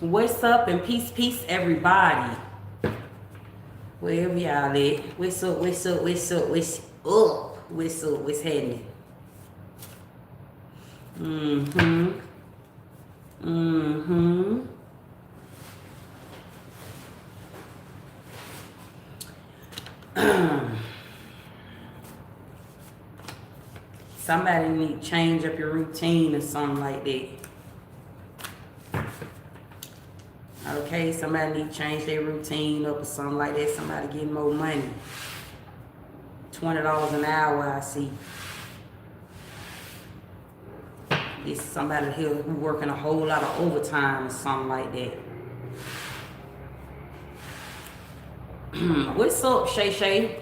What's up and peace, everybody. Wherever y'all at. What's happening? Mm-hmm. Mm-hmm. Somebody need to change up your routine or something like that. Okay, somebody need to change their routine up or something like that. Somebody getting more money. $20 an hour, I see. This is somebody here who working a whole lot of overtime or something like that. What's up, Shay Shay?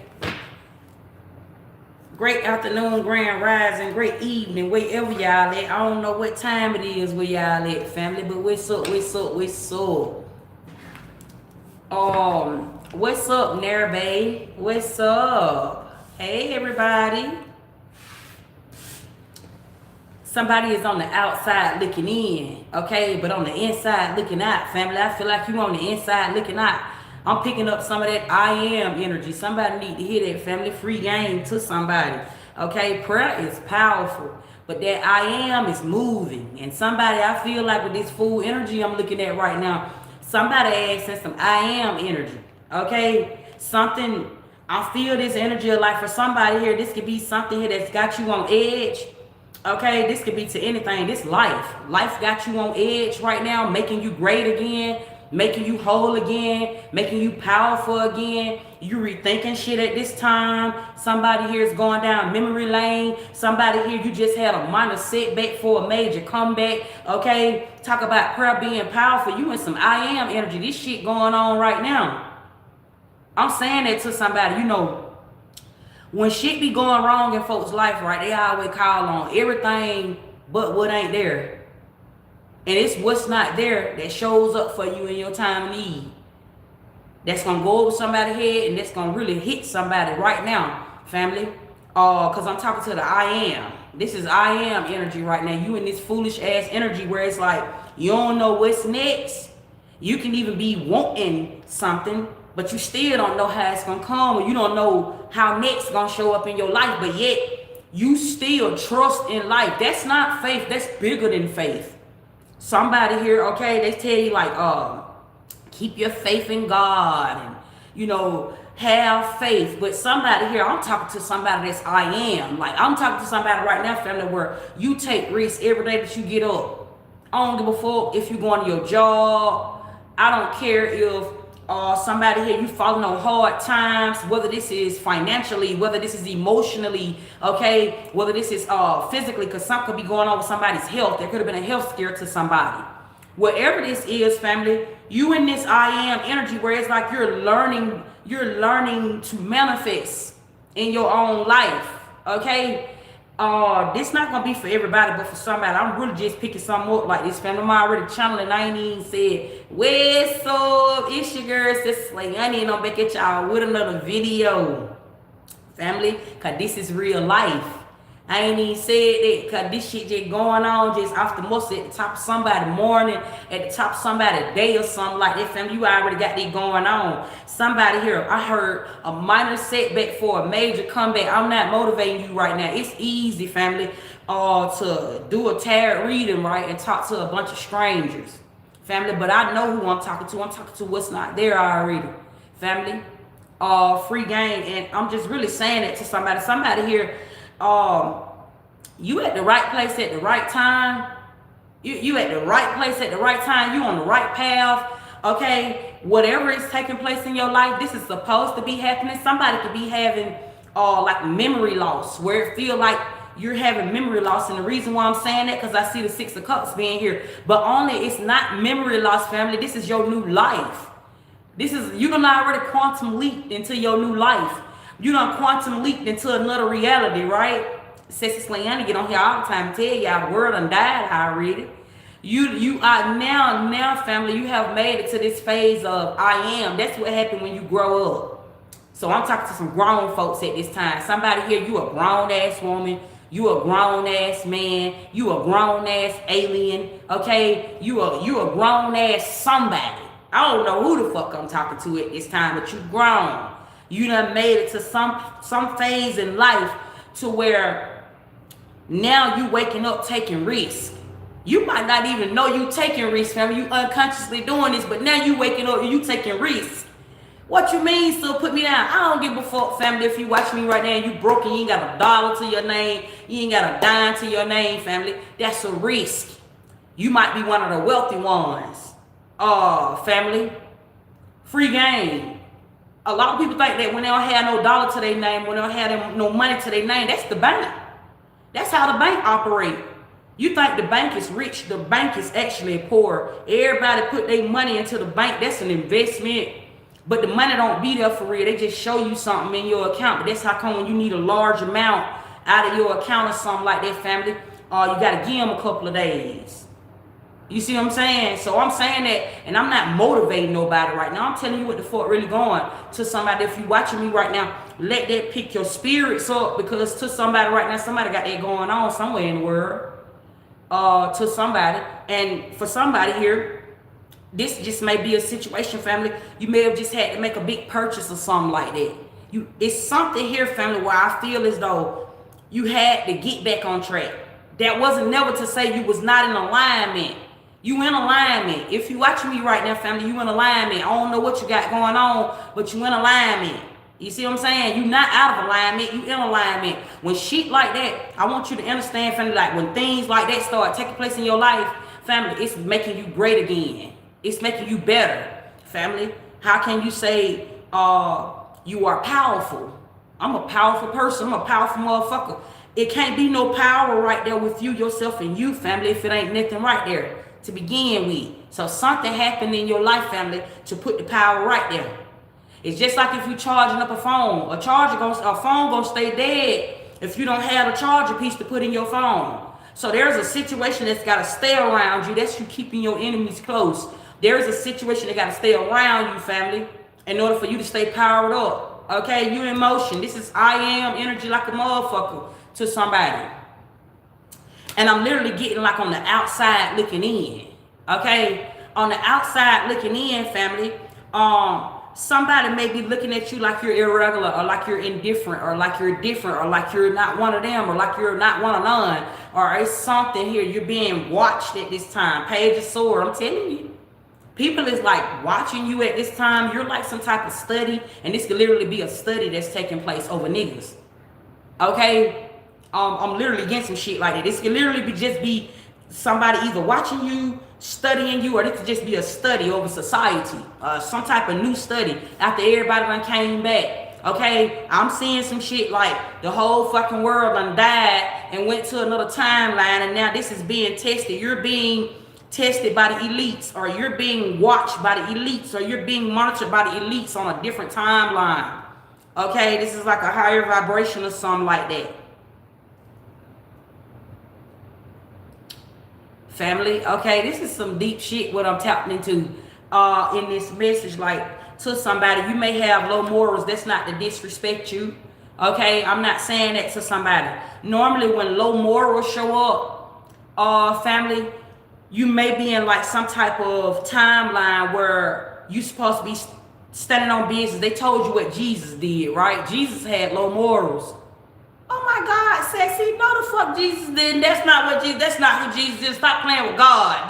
Great afternoon, grand rising, great evening, wherever y'all at. I don't know what time it is where y'all at, family, but what's up? What's up, Narabe? What's up? Hey, everybody. Somebody is on the outside looking in, okay, but on the inside looking out, family. I feel like you on the inside looking out. I'm picking up some of that I am energy. Somebody need to hear that, family. Free game to somebody, okay? Prayer is powerful, but that I am is moving. And somebody, I feel like with this full energy I'm looking at right now, somebody asking some I am energy, okay? Something, I feel this energy like for somebody here, this could be something here that's got you on edge. Okay, this could be to anything. This life got you on edge right now, making you great again, making you whole again, making you powerful again. You rethinking shit at this time. Somebody here is going down memory lane. Somebody here, you just had a minor setback for a major comeback. Okay, talk about prayer being powerful. You in some I am energy. This shit going on right now. I'm saying that to somebody, you know. When shit be going wrong in folks' life, right, they always call on everything but what ain't there. And it's what's not there that shows up for you in your time of need. That's going to go over somebody's head and that's going to really hit somebody right now, family. Because I'm talking to the I am. This is I am energy right now. You in this foolish ass energy where it's like, you don't know what's next. You can even be wanting something, but you still don't know how it's gonna come, or you don't know how next gonna show up in your life, but yet you still trust in life. That's not faith, that's bigger than faith. Somebody here, okay, they tell you like, keep your faith in God and, you know, have faith. But somebody here, I'm talking to somebody that's I am. Like, I'm talking to somebody right now, family, where you take risks every day that you get up. I don't give a fuck if you're going to your job. I don't care if somebody here, you falling on hard times, whether this is financially, whether this is emotionally, okay, whether this is physically, because something could be going on with somebody's health. There could have been a health scare to somebody. Whatever this is, family, you in this I am energy where it's like you're learning to manifest in your own life, okay? This not gonna be for everybody, but for somebody. I'm really just picking something up like this, family. I'm already channeling. I ain't even said, what's up? It's your girl, Sister Slay. I ain't no back at y'all with another video, family, cause this is real life. I ain't even said that because this shit just going on just off the muscle at the top of somebody's morning, at the top of somebody's day or something like that, family. You already got that going on. Somebody here, I heard a minor setback for a major comeback. I'm not motivating you right now. It's easy, family, to do a tarot reading, right, and talk to a bunch of strangers, family. But I know who I'm talking to. I'm talking to what's not there already, family. Free game. And I'm just really saying it to somebody. Somebody here, you at the right place at the right time. You at the right place at the right time. You on the right path. Okay, whatever is taking place in your life, this is supposed to be happening. Somebody could be having like memory loss, where it feel like you're having memory loss. And the reason why I'm saying that, because I see the Six of Cups being here, but only it's not memory loss, family. This is your new life. This is, you done already quantum leaped into your new life. You done quantum leaped into another reality, right? Sister Slayana get on here all the time, tell y'all the world done died already. You are now, family, you have made it to this phase of I am. That's what happened when you grow up. So I'm talking to some grown folks at this time. Somebody here, you a grown ass woman. You a grown ass man. You a grown ass alien. Okay? You a grown ass somebody. I don't know who the fuck I'm talking to at this time, but you grown. You done made it to some phase in life to where now you waking up taking risks. You might not even know you taking risks, family. You unconsciously doing this, but now you waking up and you taking risks. What you mean, still put me down? I don't give a fuck, family. If you watch me right now and you broken, you ain't got a dollar to your name, you ain't got a dime to your name, family. That's a risk. You might be one of the wealthy ones. Family. Free game. A lot of people think that when they don't have no dollar to their name, when they don't have no money to their name, that's the bank. That's how the bank operate. You think the bank is rich, the bank is actually poor. Everybody put their money into the bank. That's an investment. But the money don't be there for real. They just show you something in your account. But that's how come when you need a large amount out of your account or something like that, family, you got to give them a couple of days. You see what I'm saying? So I'm saying that, and I'm not motivating nobody right now. I'm telling you what the fuck really going to somebody. If you watching me right now, let that pick your spirits up, because to somebody right now, somebody got that going on somewhere in the world. To somebody, and for somebody here, this just may be a situation, family. You may have just had to make a big purchase or something like that. It's something here, family, where I feel as though you had to get back on track. That wasn't never to say you was not in alignment. You in alignment. If you watching me right now, family, you in alignment. I don't know what you got going on, but you in alignment. You see what I'm saying? You not out of alignment, you in alignment. When shit like that, I want you to understand, family, like when things like that start taking place in your life, family, it's making you great again. It's making you better, family. How can you say you are powerful? I'm a powerful person. I'm a powerful motherfucker. It can't be no power right there with you, yourself, and you, family, if it ain't nothing right there to begin with. So something happened in your life, family, to put the power right there. It's just like if you charging up a phone. A phone gonna stay dead if you don't have a charger piece to put in your phone. So there's a situation that's gotta stay around you. That's you keeping your enemies close. There's a situation that gotta stay around you, family, in order for you to stay powered up. Okay, you in motion. This is I am energy like a motherfucker to somebody. And I'm literally getting like on the outside looking in. Okay? On the outside looking in, family, somebody may be looking at you like you're irregular, or like you're indifferent, or like you're different, or like you're not one of them, or like you're not one of none, or it's something here. You're being watched at this time. Page of Sword, I'm telling you. People is like watching you at this time. You're like some type of study, and this could literally be a study that's taking place over niggas. Okay? I'm literally against some shit like that. This could literally be somebody either watching you, studying you, or this could just be a study over society, some type of new study after everybody done came back. Okay, I'm seeing some shit like the whole fucking world done died and went to another timeline, and now this is being tested. You're being tested by the elites, or you're being watched by the elites, or you're being monitored by the elites on a different timeline. Okay, this is like a higher vibration or something like that. Family, okay, this is some deep shit what I'm tapping into in this message. Like, to somebody, you may have low morals. That's not to disrespect you. Okay, I'm not saying that to somebody. Normally when low morals show up, family, you may be in like some type of timeline where you supposed to be standing on business. They told you what Jesus did, right? Jesus had low morals. Oh my God, sexy. No, the fuck Jesus did. That's not who Jesus is. Stop playing with God.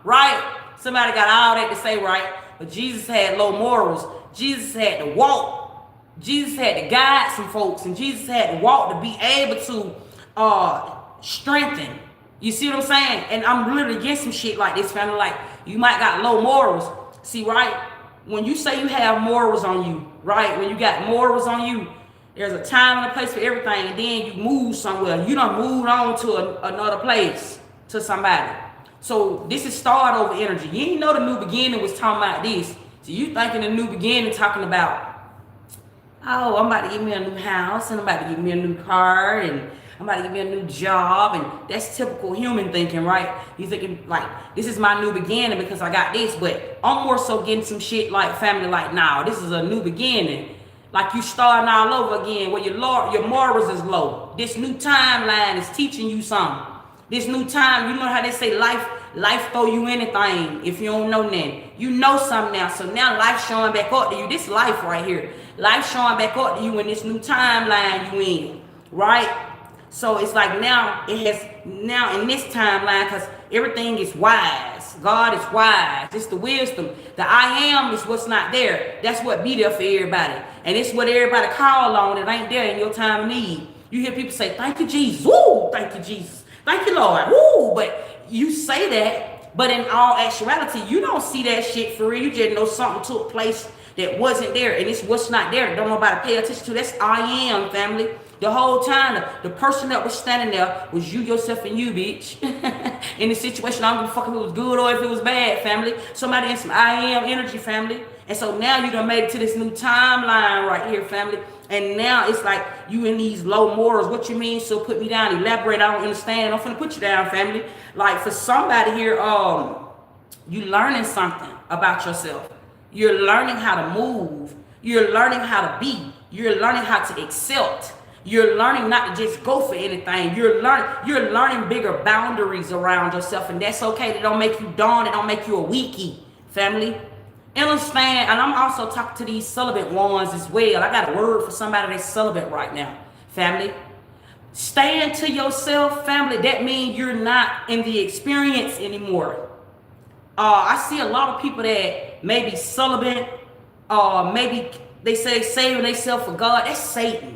Right? Somebody got all that to say, right? But Jesus had low morals. Jesus had to walk. Jesus had to guide some folks. And Jesus had to walk to be able to strengthen. You see what I'm saying? And I'm literally against some shit like this, family. Like, you might got low morals. See, right? When you say you have morals on you, right? When you got morals on you, there's a time and a place for everything, and then you move somewhere. You done moved on to another place, to somebody. So this is start over energy. You ain't know the new beginning was talking about this. So you thinking the new beginning talking about, oh, I'm about to get me a new house, and I'm about to get me a new car, and I'm about to get me a new job, and that's typical human thinking, right? You thinking like, this is my new beginning because I got this, but I'm more so getting some shit like family, like, nah, this is a new beginning. Like you starting all over again, where your morals is low. This new timeline is teaching you something. This new time, you know how they say life throw you anything if you don't know nothing. You know something now. So now life showing back up to you. This life right here. Life showing back up to you in this new timeline you in. Right? So it's like now it has now in this timeline, because everything is wise. God is wise. It's the wisdom. The I am is what's not there. That's what be there for everybody. And it's what everybody call on that ain't there in your time of need. You hear people say, thank you, Jesus. Woo, thank you, Jesus. Thank you, Lord. Woo, but you say that, but in all actuality, you don't see that shit for real. You just know something took place that wasn't there, and it's what's not there. Don't nobody pay attention to. That's I am, family. The whole time, the person that was standing there was you, yourself, and you, bitch. In the situation, I don't give a fuck if it was good or if it was bad, family. Somebody in some I am energy, family. And so now you done made it to this new timeline right here, family. And now it's like you in these low morals. What you mean? So put me down. Elaborate. I don't understand. I'm finna put you down, family. Like for somebody here, you learning something about yourself. You're learning how to move. You're learning how to be. You're learning how to accept. You're learning not to just go for anything. You're learning bigger boundaries around yourself, and that's okay. They don't make you dumb. They don't make you a weakie, family. Understand? And I'm also talking to these celibate ones as well. I got a word for somebody that's celibate right now, family. Staying to yourself, family. That means you're not in the experience anymore. I see a lot of people that may be celibate, maybe they say saving themselves for God. That's Satan.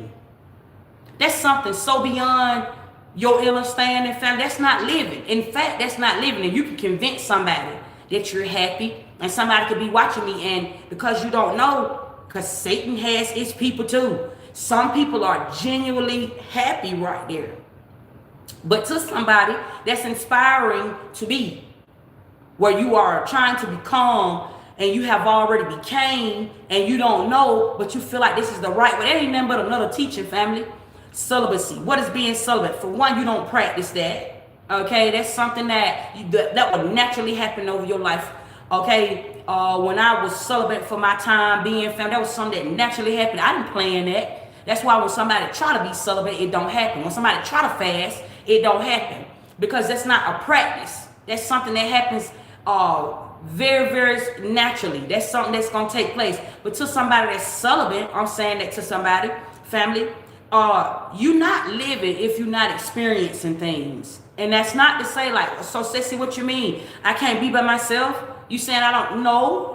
That's something so beyond your understanding, family. That's not living. In fact, that's not living. And you can convince somebody that you're happy, and somebody could be watching me, and because you don't know, because Satan has his people too. Some people are genuinely happy right there. But to somebody that's inspiring to be, where you are trying to become, and you have already became, and you don't know, but you feel like this is the right way. That ain't nothing but another teaching, family. Celibacy. What is being celibate? For one, you don't practice that. Okay, that's something that would naturally happen over your life. Okay, when I was celibate for my time being family, that was something that naturally happened. I didn't plan that. That's why when somebody try to be celibate, it don't happen. When somebody try to fast, it don't happen, because that's not a practice. That's something that happens very, very naturally. That's something that's gonna take place. But to somebody that's celibate, I'm saying that to somebody, family. You're not living if you're not experiencing things. And that's not to say like, so Sissy, what you mean? I can't be by myself? You saying I don't, no,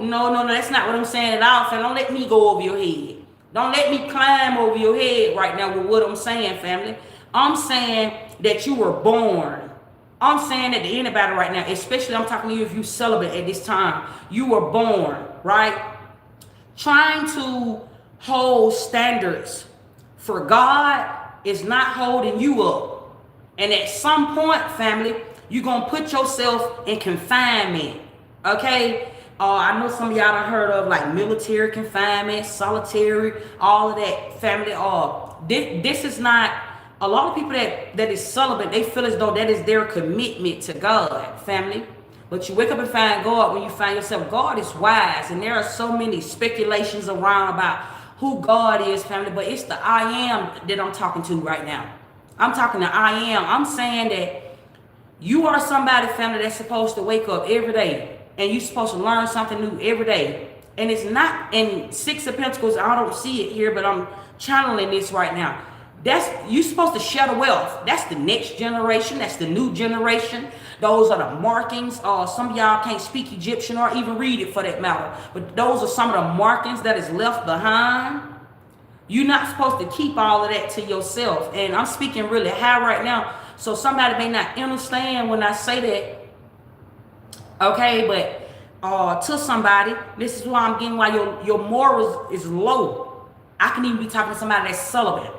that's not what I'm saying at all. So don't let me go over your head. Don't let me climb over your head right now with what I'm saying, family. I'm saying that you were born. I'm saying that to anybody right now, especially I'm talking to you if you celibate at this time. You were born, right? Trying to hold standards for God is not holding you up. And at some point, family, you're going to put yourself in confinement. Okay? I know some of y'all done heard of like military confinement, solitary, all of that, family. This is not, a lot of people that is celibate, they feel as though that is their commitment to God, family. But you wake up and find God when you find yourself. God is wise, and there are so many speculations around about who God is, family, but it's the I am that I'm talking to right now. I'm talking to I am. I'm saying that you are somebody, family, that's supposed to wake up every day, and you're supposed to learn something new every day. And it's not in Six of Pentacles. I don't see it here, but I'm channeling this right now. You're supposed to share the wealth. That's the next generation. That's the new generation. Those are the markings. Some of y'all can't speak Egyptian or even read it for that matter. But those are some of the markings that is left behind. You're not supposed to keep all of that to yourself. And I'm speaking really high right now. So somebody may not understand when I say that. Okay, but to somebody, this is why I'm getting why your morals is low. I can even be talking to somebody that's celibate.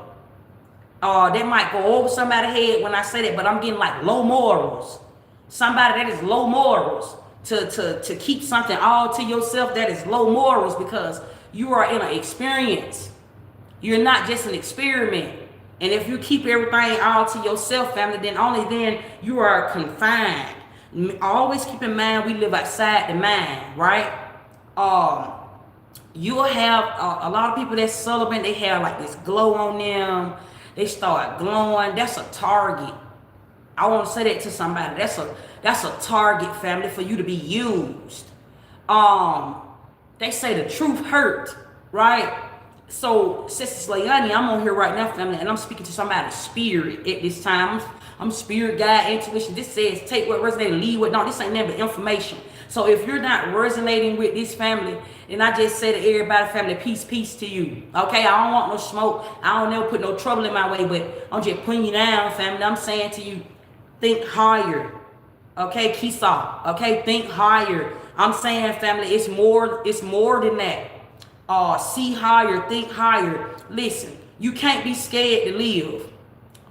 That might go over somebody's head when I say that, but I'm getting like low morals. Somebody that is low morals to keep something all to yourself, that is low morals, because you are in an experience. You're not just an experiment. And if you keep everything all to yourself, family, then only then you are confined. Always keep in mind we live outside the mind, right? you'll have a lot of people that's celibate, they have like this glow on them. They start glowing. That's a target. I want to say that to somebody. That's a target, family, for you to be used. Um, they say the truth hurt, right? So, Sister Slayani, I'm on here right now, family, and I'm speaking to somebody's spirit at this time. I'm spirit guide, intuition. This says take what resonates, leave what don't. This ain't never information. So if you're not resonating with this family, then I just say to everybody, family, peace, peace to you. Okay, I don't want no smoke. I don't never put no trouble in my way, but I'm just putting you down, family. I'm saying to you, think higher. Okay, Kisa. Okay, think higher. I'm saying, family, it's more than that. See higher, think higher. Listen, you can't be scared to live.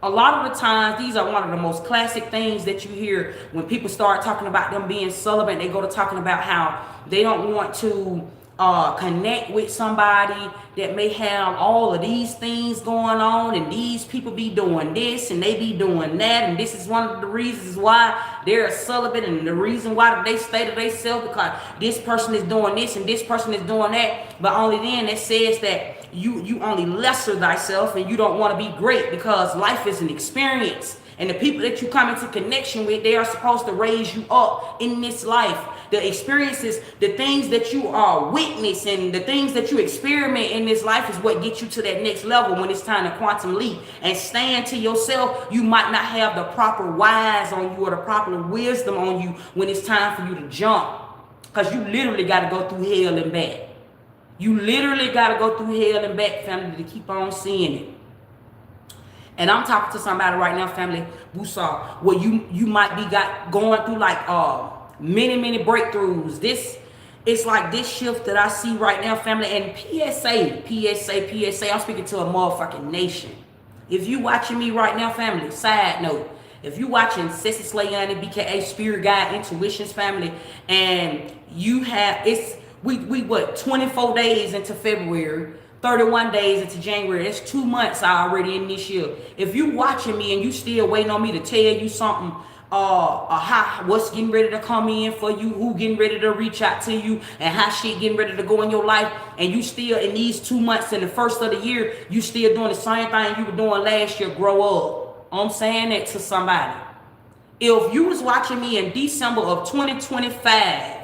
A lot of the times, these are one of the most classic things that you hear when people start talking about them being celibate. They go to talking about how they don't want to connect with somebody that may have all of these things going on, and these people be doing this and they be doing that, and this is one of the reasons why they're celibate, and the reason why they stay to themselves, because this person is doing this and this person is doing that. But only then it says that you only lesser thyself, and you don't want to be great, because life is an experience, and the people that you come into connection with, they are supposed to raise you up in this life. The experiences, the things that you are witnessing, the things that you experiment in this life is what gets you to that next level when it's time to quantum leap. And stand to yourself, you might not have the proper wise on you or the proper wisdom on you when it's time for you to jump, because you literally got to go through hell and back. You literally got to go through hell and back, family, to keep on seeing it. And I'm talking to somebody right now, family, Busar, where you might be going through like many breakthroughs. It's like this shift that I see right now, family. And PSA, I'm speaking to a motherfucking nation. If you watching me right now, family, side note, if you watching Sissy Slayani, BKA Spirit Guide Intuitions, family, and you have, we what, 24 days into February, 31 days into January. It's 2 months already in this year. If you watching me and you still waiting on me to tell you something, what's getting ready to come in for you, who getting ready to reach out to you, and how shit getting ready to go in your life, and you still in these 2 months in the first of the year, you still doing the same thing you were doing last year, grow up. I'm saying that to somebody. If you was watching me in December of 2025,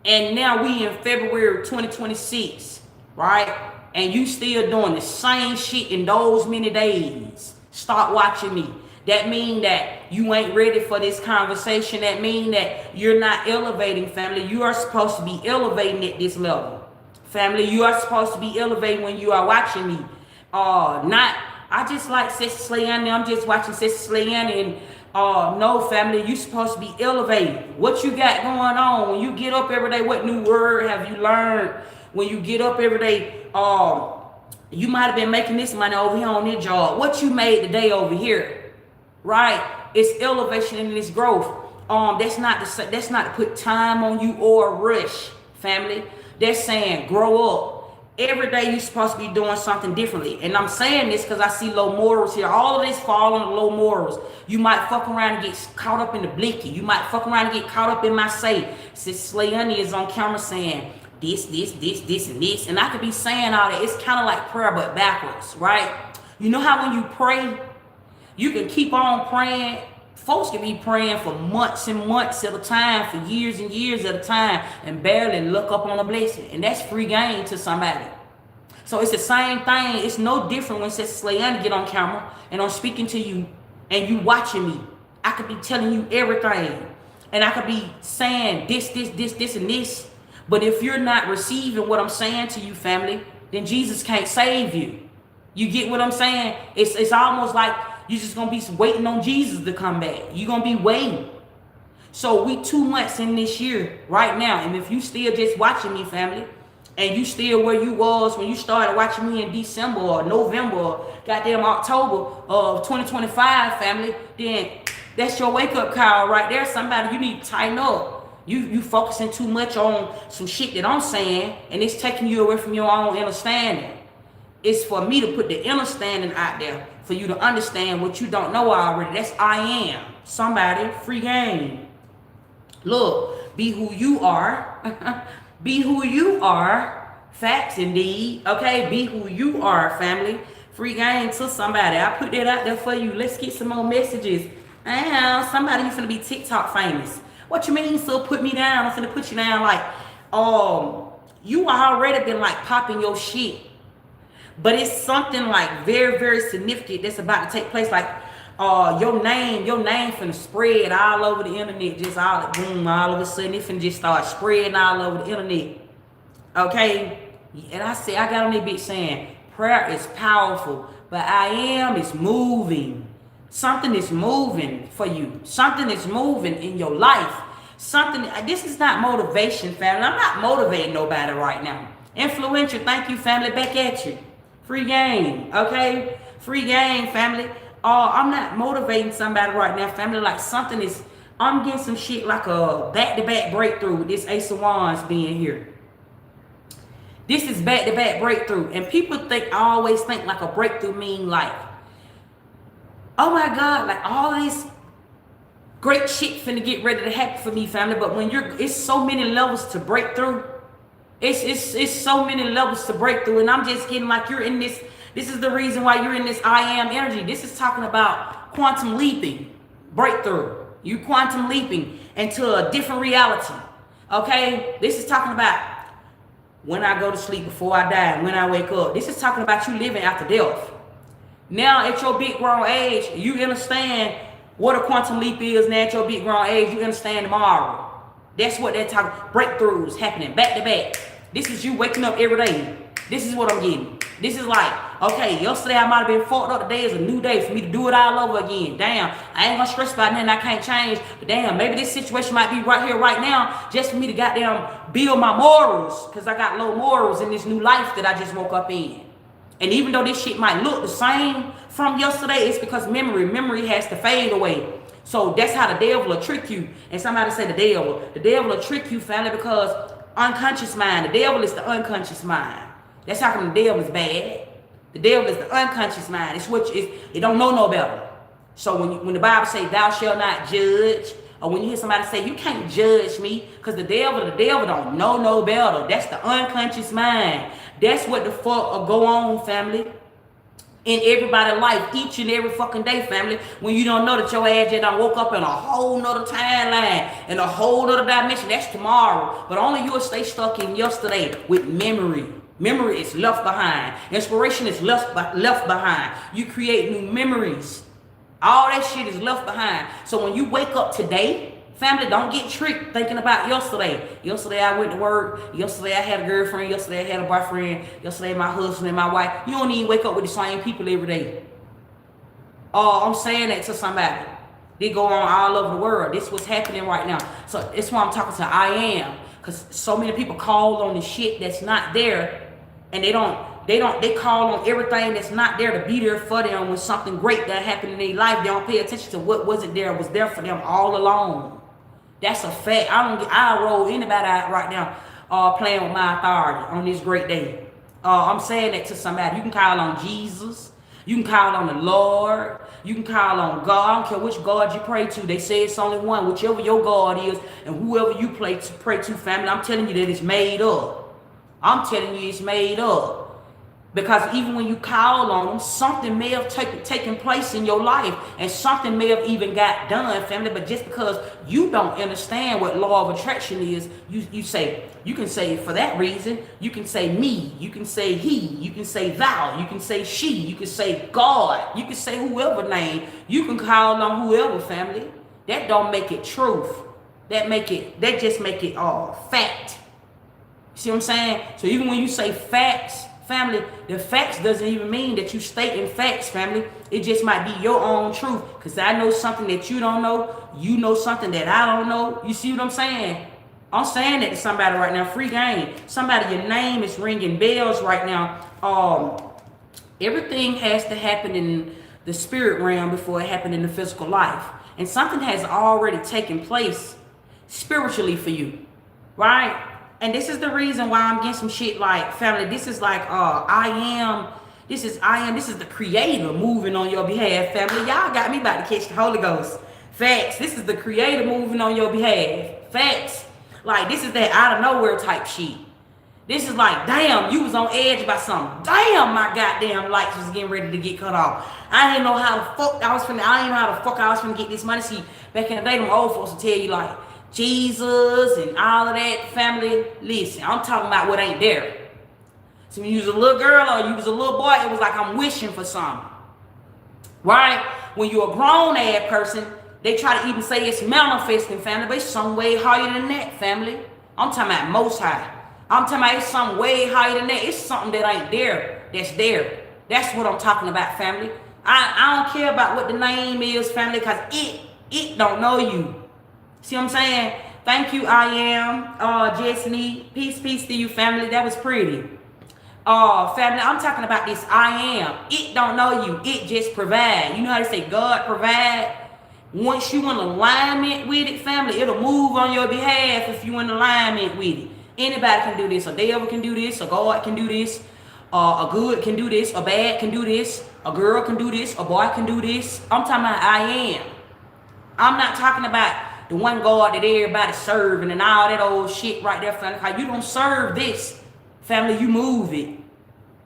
and now we in February 2026, right? And you still doing the same shit in those many days, stop watching me. That mean that you ain't ready for this conversation. That mean that you're not elevating, family. You are supposed to be elevating at this level. Family, you are supposed to be elevating when you are watching me. I just like Sister Slayani. I'm just watching Sister Slayani, and no, family, you supposed to be elevating. What you got going on when you get up every day? What new word have you learned when you get up every day? You might have been making this money over here on this job. What you made today over here, right? It's elevation and it's growth. That's not to put time on you or rush, family. That's saying grow up. Every day you're supposed to be doing something differently. And I'm saying this because I see low morals here. All of this fall on the low morals. You might fuck around and get caught up in the blicky. You might fuck around and get caught up in my say. Since Slayani is on camera saying this, and this. And I could be saying all that. It's kind of like prayer, but backwards, right? You know how when you pray, you can keep on praying. Folks can be praying for months and months at a time, for years and years at a time, and barely look up on a blessing. And that's free game to somebody. So it's the same thing. It's no different when Sister Slayani get on camera and I'm speaking to you and you watching me. I could be telling you everything. And I could be saying this, and this. But if you're not receiving what I'm saying to you, family, then Jesus can't save you. You get what I'm saying? It's almost like you're just going to be waiting on Jesus to come back. You're going to be waiting. So we 2 months in this year right now. And if you still just watching me, family, and you still where you was when you started watching me in December or November or goddamn October of 2025, family, then that's your wake-up call right there. Somebody, you need to tighten up. You focusing too much on some shit that I'm saying, and it's taking you away from your own understanding. It's for me to put the understanding out there for you to understand what you don't know already. That's I am. Somebody, free game. Look, be who you are. Be who you are. Facts indeed. Okay, be who you are, family. Free game to somebody. I put that out there for you. Let's get some more messages. Somebody you finna be TikTok famous. What you mean? So put me down. I'm finna put you down. Like, you already been like popping your shit, but it's something like very, very significant that's about to take place. Like, your name finna spread all over the internet. Just all boom, all of a sudden it finna just start spreading all over the internet. Okay, and I got on that bitch saying prayer is powerful, but I am is moving. Something is moving for you. Something is moving in your life. This is not motivation, family. I'm not motivating nobody right now. Influential, thank you, family. Back at you. Free game, okay? Free game, family. I'm not motivating somebody right now, family. Like I'm getting some shit like a back-to-back breakthrough with this Ace of Wands being here. This is back-to-back breakthrough. And people always think like a breakthrough mean like, oh my God, like all this great shit finna get ready to happen for me, family. But when it's so many levels to break through. It's so many levels to break through. And I'm just getting like you're in this. This is the reason why you're in this I am energy. This is talking about quantum leaping, breakthrough. You quantum leaping into a different reality. Okay? This is talking about when I go to sleep, before I die, when I wake up. This is talking about you living after death. Now, at your big grown age, you understand what a quantum leap is. Now, at your big grown age, you understand tomorrow. That's what they're talking. Breakthroughs happening back to back. This is you waking up every day. This is what I'm getting. This is like, okay, yesterday I might have been fucked up. Today is a new day for me to do it all over again. Damn, I ain't gonna stress about nothing I can't change. But damn, maybe this situation might be right here, right now, just for me to goddamn build my morals. Because I got low morals in this new life that I just woke up in. And even though this shit might look the same from yesterday, it's because memory has to fade away. So that's how the devil will trick you. And somebody say the devil will trick you, family, because unconscious mind. The devil is the unconscious mind. That's how come the devil is bad. The devil is the unconscious mind. It's what it don't know no better. So when the Bible say thou shalt not judge, or when you hear somebody say you can't judge me, because the devil don't know no better. That's the unconscious mind. That's what the fuck will go on, family. In everybody's life, each and every fucking day, family, when you don't know that your ass just done woke up in a whole nother timeline, in a whole nother dimension. That's tomorrow. But only you will stay stuck in yesterday with memory. Memory is left behind. Inspiration is left behind. You create new memories. All that shit is left behind. So when you wake up today, family, don't get tricked thinking about yesterday. Yesterday I went to work. Yesterday I had a girlfriend. Yesterday I had a boyfriend. Yesterday my husband and my wife. You don't even wake up with the same people every day. I'm saying that to somebody. They go on all over the world. This is what's happening right now. So that's why I'm talking to I am. Because so many people call on the shit that's not there. And they call on everything that's not there to be there for them when something great that happened in their life. They don't pay attention to what wasn't there, was there for them all along. That's a fact. I roll anybody out right now playing with my authority on this great day. I'm saying that to somebody. You can call on Jesus. You can call on the Lord. You can call on God. I don't care which God you pray to. They say it's only one. Whichever your God is and whoever you pray to, family, I'm telling you that it's made up. I'm telling you it's made up. Because even when you call on them, something may have taken place in your life. And something may have even got done, family. But just because you don't understand what law of attraction is, you can say for that reason, you can say me, you can say he, you can say thou, you can say she, you can say God, you can say whoever name. You can call on whoever, family. That don't make it truth. That just make it fact. See what I'm saying? So even when you say facts, family, the facts doesn't even mean that you stating facts, family. It just might be your own truth. Because I know something that you don't know. You know something that I don't know. You see what I'm saying? I'm saying that to somebody right now. Free game. Somebody, your name is ringing bells right now. Everything has to happen in the spirit realm before it happened in the physical life. And something has already taken place spiritually for you. Right? And this is the reason why I'm getting some shit like, family, this is like, this is the creator moving on your behalf, family. Y'all got me about to catch the Holy Ghost. Facts. This is the creator moving on your behalf. Facts. Like, this is that out of nowhere type shit. This is like, damn, you was on edge about something. Damn, my goddamn lights was getting ready to get cut off. I didn't know how the fuck I didn't know how the fuck I was finna get this money. See, back in the day, them old folks would tell you like, Jesus and all of that, family. Listen, I'm talking about what ain't there. So when you was a little girl or you was a little boy, it was like I'm wishing for something. Right? When you're a grown ass person, they try to even say it's manifesting, family, but it's some way higher than that, family. I'm talking about most high. I'm talking about it's something way higher than that. It's something that ain't there, that's there. That's what I'm talking about, family. I don't care about what the name is, family, because it don't know you. See what I'm saying? Thank you, I am, Jessney. Peace to you, family. That was pretty. Family, I'm talking about this I am. It don't know you. It just provide. You know how they say God provide? Once you in alignment with it, family, it'll move on your behalf if you in alignment with it. Anybody can do this. A devil can do this. A God can do this. A good can do this. A bad can do this. A girl can do this. A boy can do this. I'm talking about I am. I'm not talking about the one God that everybody's serving and all that old shit right there, family. How you don't serve this, family, you move it.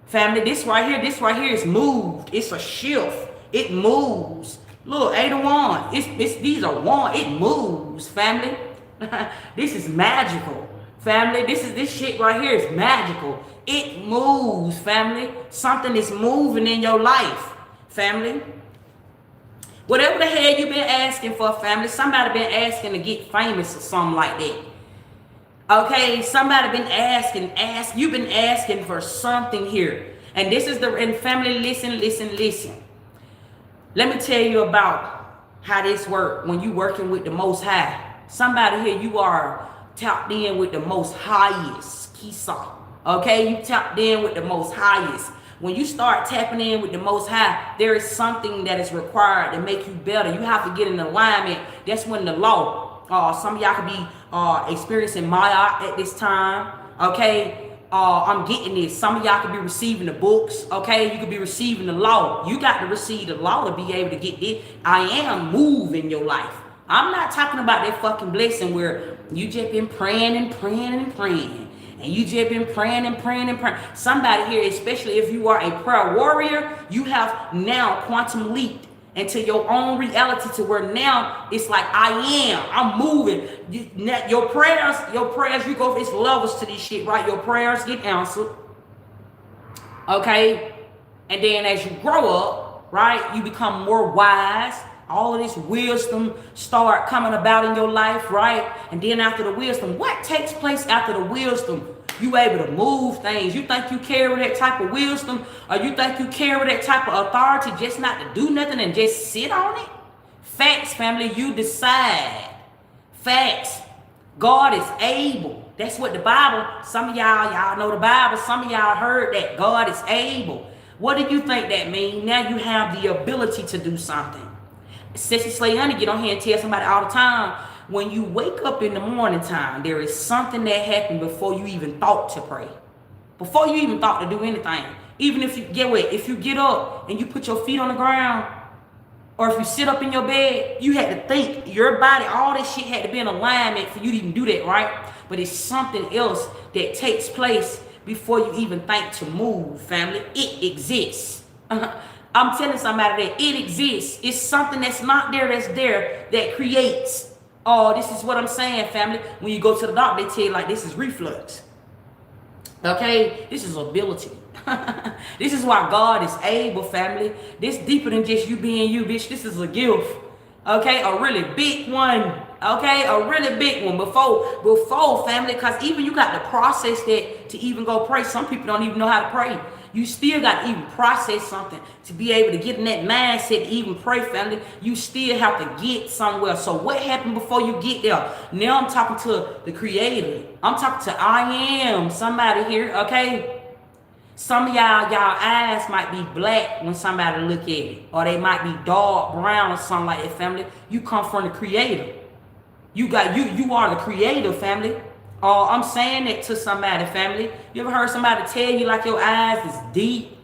Family, this right here is moved. It's a shift. It moves. Look, 8 of Wands. These are wands. It moves, family. This is magical. Family, this shit right here is magical. It moves, family. Something is moving in your life, family. Whatever the hell you've been asking for, family, somebody been asking to get famous or something like that. Okay, somebody been asking, you've been asking for something here. And this is and family, listen. Let me tell you about how this works when you working with the Most High. Somebody here, you are tapped in with the Most Highest. Kisa. Okay, you tapped in with the Most Highest. When you start tapping in with the Most High, there is something that is required to make you better. You have to get in alignment. That's when the law, some of y'all could be experiencing Maya at this time. Okay, I'm getting this. Some of y'all could be receiving the books. Okay, you could be receiving the law. You got to receive the law to be able to get this. I am move in your life. I'm not talking about that fucking blessing where you just been praying and you just been praying. Somebody here, especially if you are a prayer warrior, you have now quantum leaped into your own reality to where now it's like I'm moving. Your prayers, you go, it's levels to this shit, right? Your prayers get answered. Okay? And then as you grow up, right, you become more wise. All of this wisdom start coming about in your life, right? And then after the wisdom, what takes place after the wisdom? You able to move things. You think you carry that type of wisdom, or you think you carry that type of authority just not to do nothing and just sit on it? Facts, family, you decide. Facts. God is able. That's what the Bible, some of y'all know the Bible, some of y'all heard that God is able. What do you think that means? Now you have the ability to do something. Sissy Slay Honey get on here and tell somebody all the time, when you wake up in the morning time, there is something that happened before you even thought to pray. Before you even thought to do anything. Even if you if you get up and you put your feet on the ground, or if you sit up in your bed, you had to think, your body, all this shit had to be in alignment for you to even do that, right? But it's something else that takes place before you even think to move, family. It exists. I'm telling somebody that it exists. It's something that's not there, that's there, that creates. Oh, this is what I'm saying, family. When you go to the doctor, they tell you like this is reflux. Okay? This is ability. This is why God is able, family. This deeper than just you being you, bitch. This is a gift. Okay? A really big one. Okay? A really big one. Before family, because even you got to process that to even go pray. Some people don't even know how to pray. You still got to even process something to be able to get in that mindset to even pray, family. You still have to get somewhere. So what happened before you get there? Now I'm talking to the Creator. I'm talking to I am somebody here, okay? Some of y'all eyes might be black when somebody look at it. Or they might be dark brown or something like that, family. You come from the Creator. You are the Creator, family. I'm saying it to somebody, family. You ever heard somebody tell you like your eyes is deep?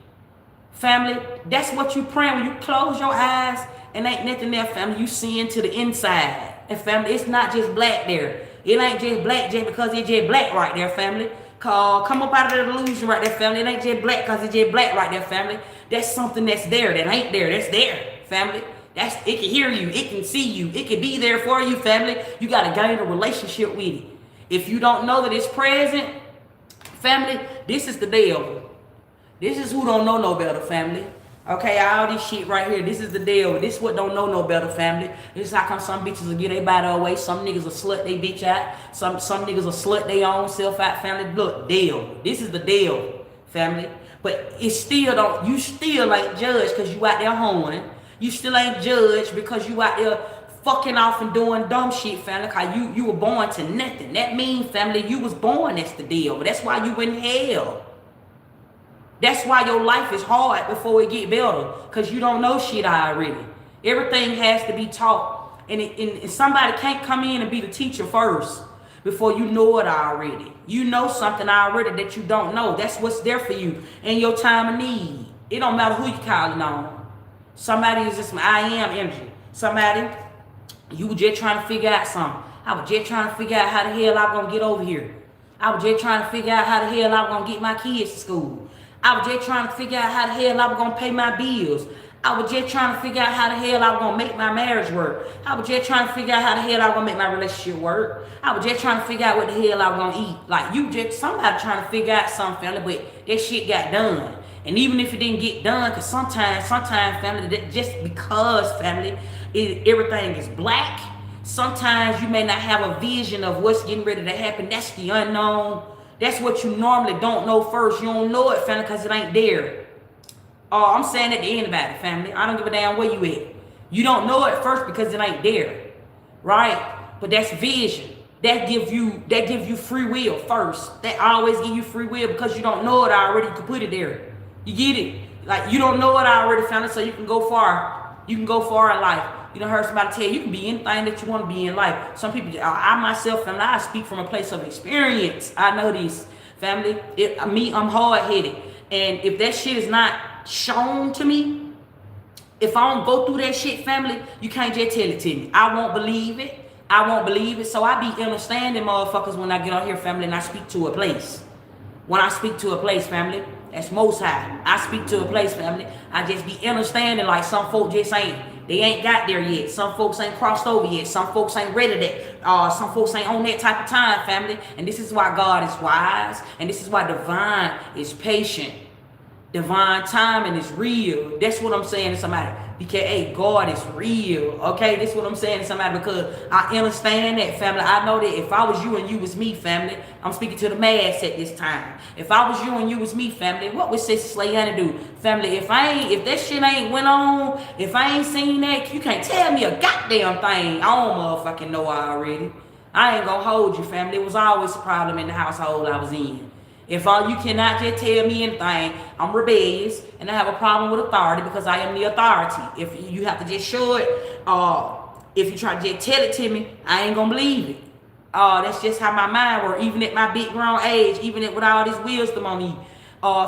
Family, that's what you praying when you close your eyes and ain't nothing there, family. You seeing to the inside. And family, it's not just black there. It ain't just black just because it's just black right there, family. Come up out of the delusion right there, family. It ain't just black because it's just black right there, family. That's something that's there that ain't there. That's there, family. It can hear you. It can see you. It can be there for you, family. You got to gain a relationship with it. If you don't know that it's present, family, this is the devil. This is who don't know no better, family. Okay, all this shit right here, this is the deal. This what don't know no better, family. This is how come some bitches will get their body away. Some niggas will slut they bitch out. Some niggas will slut their own self out, family. Look, deal. This is the deal, family. But it still don't, you still ain't judged because you out there hoeing. You still ain't judged because you out there fucking off and doing dumb shit, family. Cause you were born to nothing. That means, family, you was born, that's the deal. But that's why you in hell. That's why your life is hard before it get better. Because you don't know shit already. Everything has to be taught. And somebody can't come in and be the teacher first before you know it already. You know something already that you don't know. That's what's there for you in your time of need. It don't matter who you calling on. Somebody is just I am energy. Somebody, you were just trying to figure out something. I was just trying to figure out how the hell I'm going to get over here. I was just trying to figure out how the hell I'm going to get my kids to school. I was just trying to figure out how the hell I was going to pay my bills. I was just trying to figure out how the hell I was going to make my marriage work. I was just trying to figure out how the hell I was going to make my relationship work. I was just trying to figure out what the hell I was going to eat. Like, somebody trying to figure out something, family, but that shit got done. And even if it didn't get done, because sometimes, family, that just because, family, everything is black, sometimes you may not have a vision of what's getting ready to happen. That's the unknown. That's what you normally don't know first. You don't know it, family, because it ain't there. Oh, I'm saying that to anybody, family. I don't give a damn where you at. You don't know it first because it ain't there, right? But that's vision. That give you free will first. That always give you free will because you don't know it already. You can put it there. You get it? Like, you don't know it already, family, so you can go far. You can go far in life. You done heard somebody tell you can be anything that you want to be in life. Some people, I myself, family, I speak from a place of experience. I know this, family. I'm hard-headed. And if that shit is not shown to me, if I don't go through that shit, family, you can't just tell it to me. I won't believe it. I won't believe it. So I be understanding motherfuckers when I get on here, family, and I speak to a place. When I speak to a place, family, that's Most High. I speak to a place, family. I just be understanding like some folk just they ain't got there yet. Some folks ain't crossed over yet. Some folks ain't ready that. Some folks ain't on that type of time, family. And this is why God is wise. And this is why divine is patient. Divine timing is real. That's what I'm saying to somebody. Because, hey, God is real. Okay, that's what I'm saying to somebody because I understand that, family. I know that if I was you and you was me, family, I'm speaking to the mass at this time. If I was you and you was me, family, what would Sister Slayana do? Family, if that shit ain't went on, if I ain't seen that, you can't tell me a goddamn thing. I don't motherfucking know already. I ain't gonna hold you, family. It was always a problem in the household I was in. If you cannot just tell me anything, I'm rebellious and I have a problem with authority because I am the authority. If you have to just show it, if you try to just tell it to me, I ain't gonna believe it. That's just how my mind works. Even at my big grown age, even with all this wisdom on me,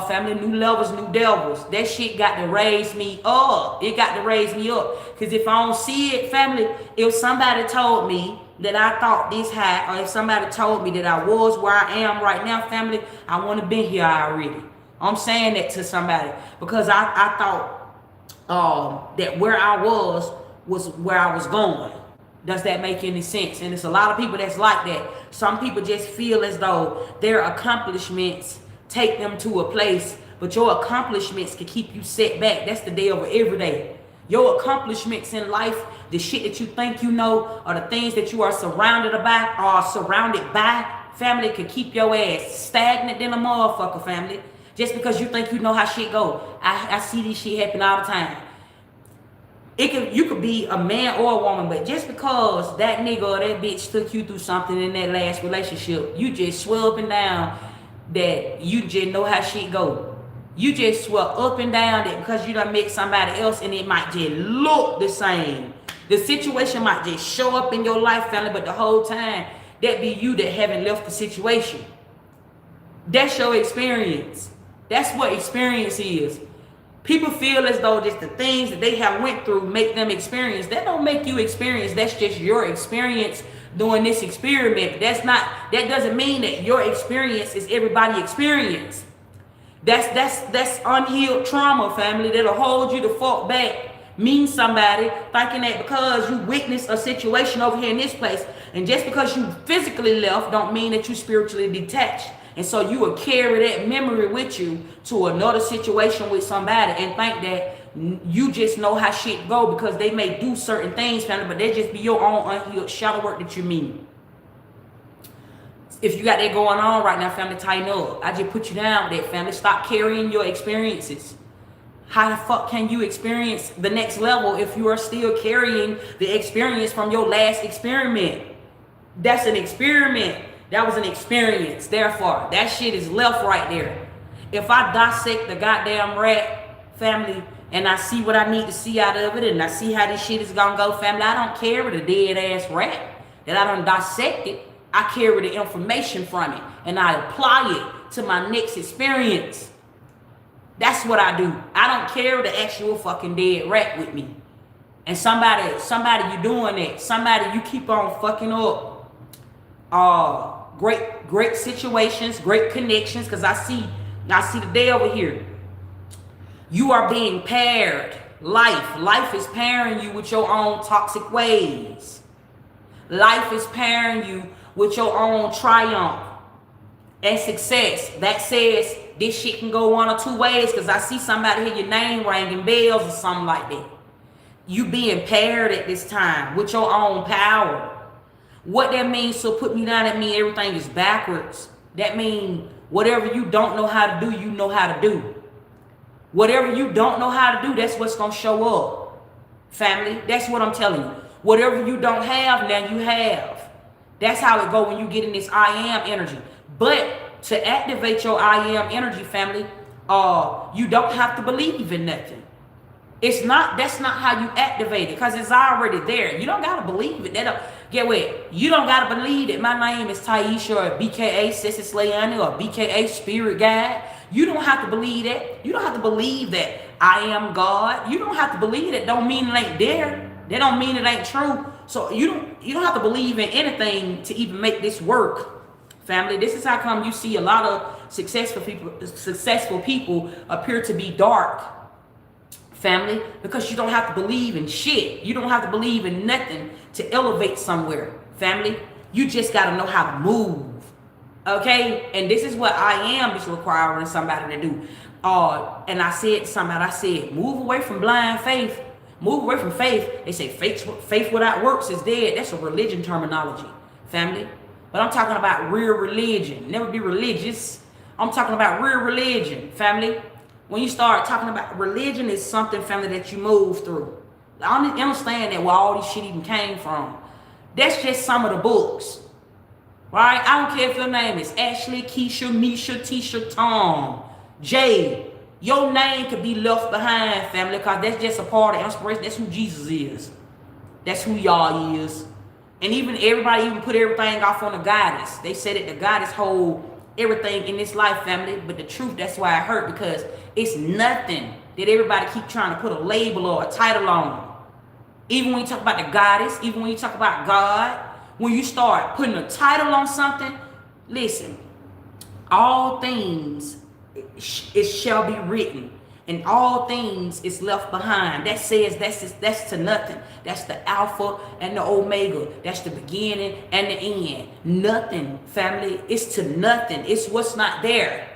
family, new levels, new devils. That shit got to raise me up. It got to raise me up. Because if I don't see it, family, if somebody told me that I thought this high, or if somebody told me that I was where I am right now, family, I want to be here already. I'm saying that to somebody because I thought that where I was where I was going. Does that make any sense? And it's a lot of people that's like that. Some people just feel as though their accomplishments take them to a place, but your accomplishments can keep you set back. That's the day over every day. Your accomplishments in life, the shit that you think you know, or the things that you are surrounded by, family, can keep your ass stagnant than a motherfucker, family. Just because you think you know how shit go. I see this shit happen all the time. You could be a man or a woman, but just because that nigga or that bitch took you through something in that last relationship, you just swear up and down that you just know how shit go. You just swear up and down that because you done met somebody else and it might just look the same. The situation might just show up in your life, family, but the whole time, that be you that haven't left the situation. That's your experience. That's what experience is. People feel as though just the things that they have went through make them experience. That don't make you experience. That's just your experience doing this experiment. But that doesn't mean that your experience is everybody's experience. That's unhealed trauma, family, that'll hold you the fuck back. Mean somebody thinking that because you witnessed a situation over here in this place, and just because you physically left don't mean that you spiritually detached. And so you will carry that memory with you to another situation with somebody and think that you just know how shit go because they may do certain things, family, but they just be your own unhealed shadow work that you mean. If you got that going on right now, family, tighten up. I just put you down with that, family. Stop carrying your experiences. How the fuck can you experience the next level if you are still carrying the experience from your last experiment? That's an experiment. That was an experience. Therefore, that shit is left right there. If I dissect the goddamn rat, family, and I see what I need to see out of it, and I see how this shit is gonna go, family, I don't carry the dead ass rat that I done dissected. I carry the information from it, and I apply it to my next experience. That's what I do. I don't carry the actual fucking dead rat with me. And somebody you doing that. Somebody you keep on fucking up. Great situations, great connections, because I see the day over here. You are being paired. Life is pairing you with your own toxic ways. Life is pairing you with your own triumph and success. That says this shit can go one or two ways, because I see somebody hear your name ringing bells or something like that. You being paired at this time with your own power. What that means, so put me down, that means everything is backwards. That means whatever you don't know how to do, you know how to do. Whatever you don't know how to do, that's what's going to show up. Family, that's what I'm telling you. Whatever you don't have, now you have. That's how it go when you get in this I am energy. But to activate your I am energy, family, you don't have to believe in nothing. That's not how you activate it, because it's already there. You don't gotta believe it. Get what? You don't gotta believe that my name is Taisha or BKA Sissy Slayani or BKA Spirit Guide. You don't have to believe that. You don't have to believe that I am God. You don't have to believe it. Don't mean it ain't there. That don't mean it ain't true. So you don't have to believe in anything to even make this work, family. This is how come you see a lot of successful people appear to be dark, family, because you don't have to believe in shit. You don't have to believe in nothing to elevate somewhere, family. You just got to know how to move, okay? And this is what I am is requiring somebody to do. And I said to somebody, move away from blind faith. Move away from faith. They say faith without works is dead. That's a religion terminology, family. But I'm talking about real religion. Never be religious. I'm talking about real religion, family. When you start talking about religion, is something, family, that you move through. I understand that where all this shit even came from. That's just some of the books, right? I don't care if your name is Ashley, Keisha, Misha, Tisha, Tom, Jay. Your name could be left behind, family, because that's just a part of inspiration. That's who Jesus is. That's who y'all is. And everybody even put everything off on the goddess. They said that the goddess hold everything in this life, family. But the truth, that's why it hurt, because it's nothing that everybody keep trying to put a label or a title on. Even when you talk about the goddess, even when you talk about God, when you start putting a title on something, listen, all things it shall be written, and all things is left behind. That says that's to nothing. That's the Alpha and the Omega. That's the beginning and the end. Nothing, family. It's to nothing. It's what's not there.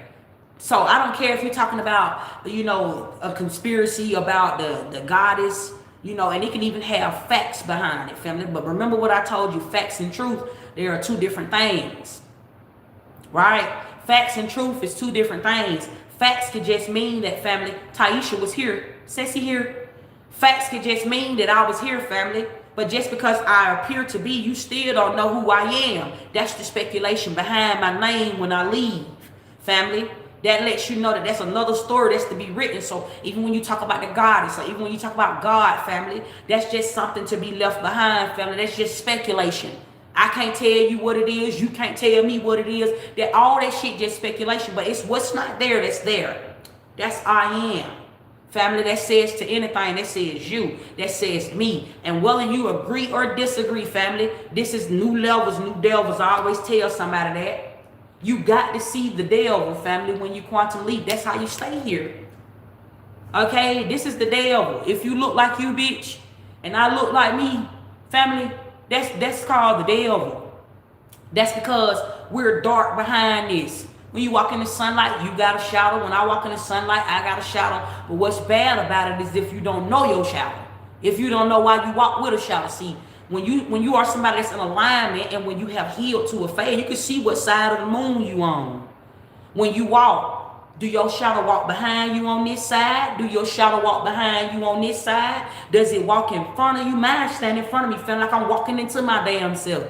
So I don't care if you're talking about, a conspiracy about the goddess, and it can even have facts behind it, family. But remember what I told you, facts and truth, there are two different things, right? Facts and truth is two different things. Facts could just mean that, family, Taisha was here, Ceci here. Facts could just mean that I was here, family. But just because I appear to be, you still don't know who I am. That's the speculation behind my name when I leave, family. That lets you know that that's another story that's to be written. So even when you talk about the goddess, or even when you talk about God, family, that's just something to be left behind, family. That's just speculation. I can't tell you what it is. You can't tell me what it is. All that shit just speculation. But it's what's not there that's there. That's I am, Family, that says to anything, that says you, that says me. And whether you agree or disagree, family, this is new levels, new devils. I always tell somebody that. You got to see the devil, family, when you quantum leap. That's how you stay here. Okay, this is the devil. If you look like you, bitch, and I look like me, family, that's called the devil. That's because we're dark behind this. When you walk in the sunlight, you got a shadow. When I walk in the sunlight, I got a shadow. But what's bad about it is if you don't know your shadow. If you don't know why you walk with a shadow. See, when you are somebody that's in alignment and when you have healed to a phase, you can see what side of the moon you on. When you walk, do your shadow walk behind you on this side? Do your shadow walk behind you on this side? Does it walk in front of you? Mine stand in front of me, feeling like I'm walking into my damn self.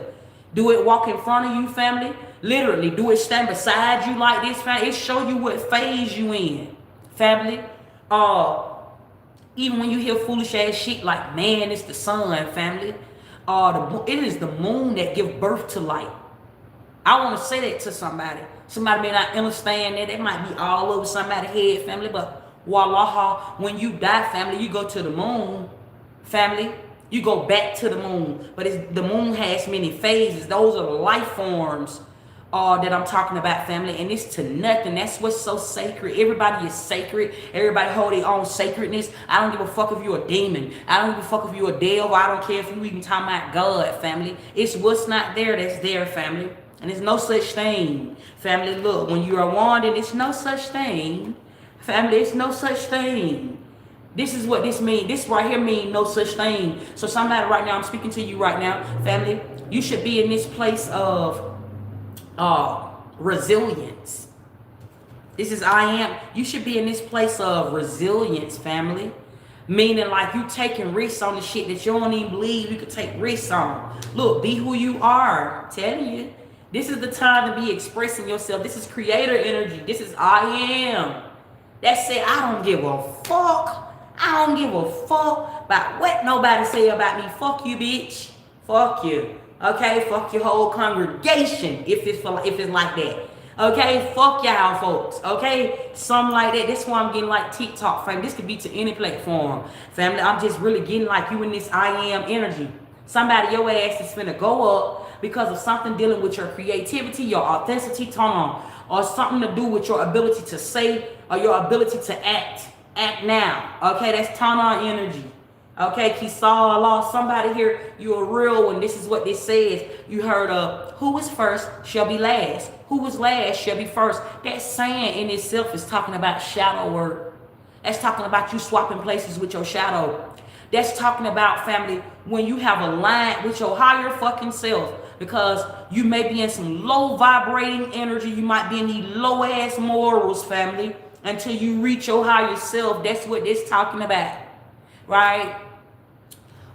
Do it walk in front of you, family? Literally, do it stand beside you like this, family? It show you what phase you in, family. Even when you hear foolish ass shit like, man, it's the sun, family. It is the moon that give birth to light. I want to say that to somebody. Somebody may not understand that. It might be all over somebody's head, family. But voila, when you die, family, you go to the moon, family. You go back to the moon. But the moon has many phases. Those are the life forms that I'm talking about, family. And it's to nothing. That's what's so sacred. Everybody is sacred. Everybody hold their own sacredness. I don't give a fuck if you're a demon. I don't give a fuck if you're a devil. I don't care if you even talking about God, family. It's what's not there that's there, family. And there's no such thing, family. Look, when you are wanted, it's no such thing. Family, it's no such thing. This is what this means. This right here means no such thing. So somebody right now, I'm speaking to you right now, family. You should be in this place of resilience. This is I am. You should be in this place of resilience, family. Meaning like you taking risks on the shit that you don't even believe you could take risks on. Look, be who you are. I'm telling you. This is the time to be expressing yourself. This is creator energy. This is I am. That's it. I don't give a fuck. I don't give a fuck about what nobody say about me. Fuck you, bitch. Fuck you. Okay? Fuck your whole congregation if it's like that. Okay? Fuck y'all folks. Okay? Something like that. That's why I'm getting like TikTok, fam. This could be to any platform. Family, I'm just really getting like you in this I am energy. Somebody, your ass is finna go up because of something dealing with your creativity, your authenticity, turn on, or something to do with your ability to say or your ability to act now. Okay, that's turn on energy. Okay, Kisah Allah, somebody here, you're a real one. This is what this says. You heard of who is first shall be last. Who was last shall be first. That saying in itself is talking about shadow work. That's talking about you swapping places with your shadow. That's talking about, family, when you have aligned with your higher fucking self. Because you may be in some low vibrating energy. You might be in these low ass morals, family. Until you reach your higher self. That's what this talking about. Right?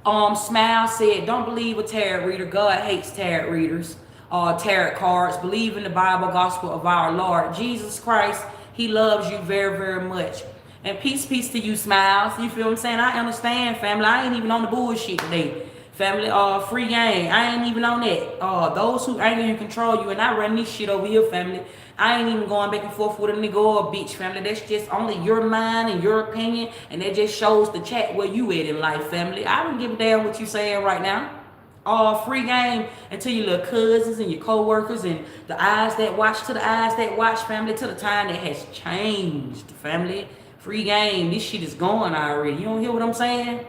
Smile said, don't believe a tarot reader. God hates tarot readers. Tarot cards. Believe in the Bible gospel of our Lord Jesus Christ. He loves you very, very much. And peace to you, Smiles. You feel what I'm saying? I understand, family. I ain't even on the bullshit today. Family, free game. I ain't even on that. Those who anger you control you, and I run this shit over here, family. I ain't even going back and forth with a nigga or a bitch, family. That's just only your mind and your opinion, and that just shows the chat where you at in life, family. I don't give a damn what you saying right now. Free game until your little cousins and your co-workers and the eyes that watch to the eyes that watch, family, to the time that has changed, family. Free game. This shit is going already. You don't hear what I'm saying?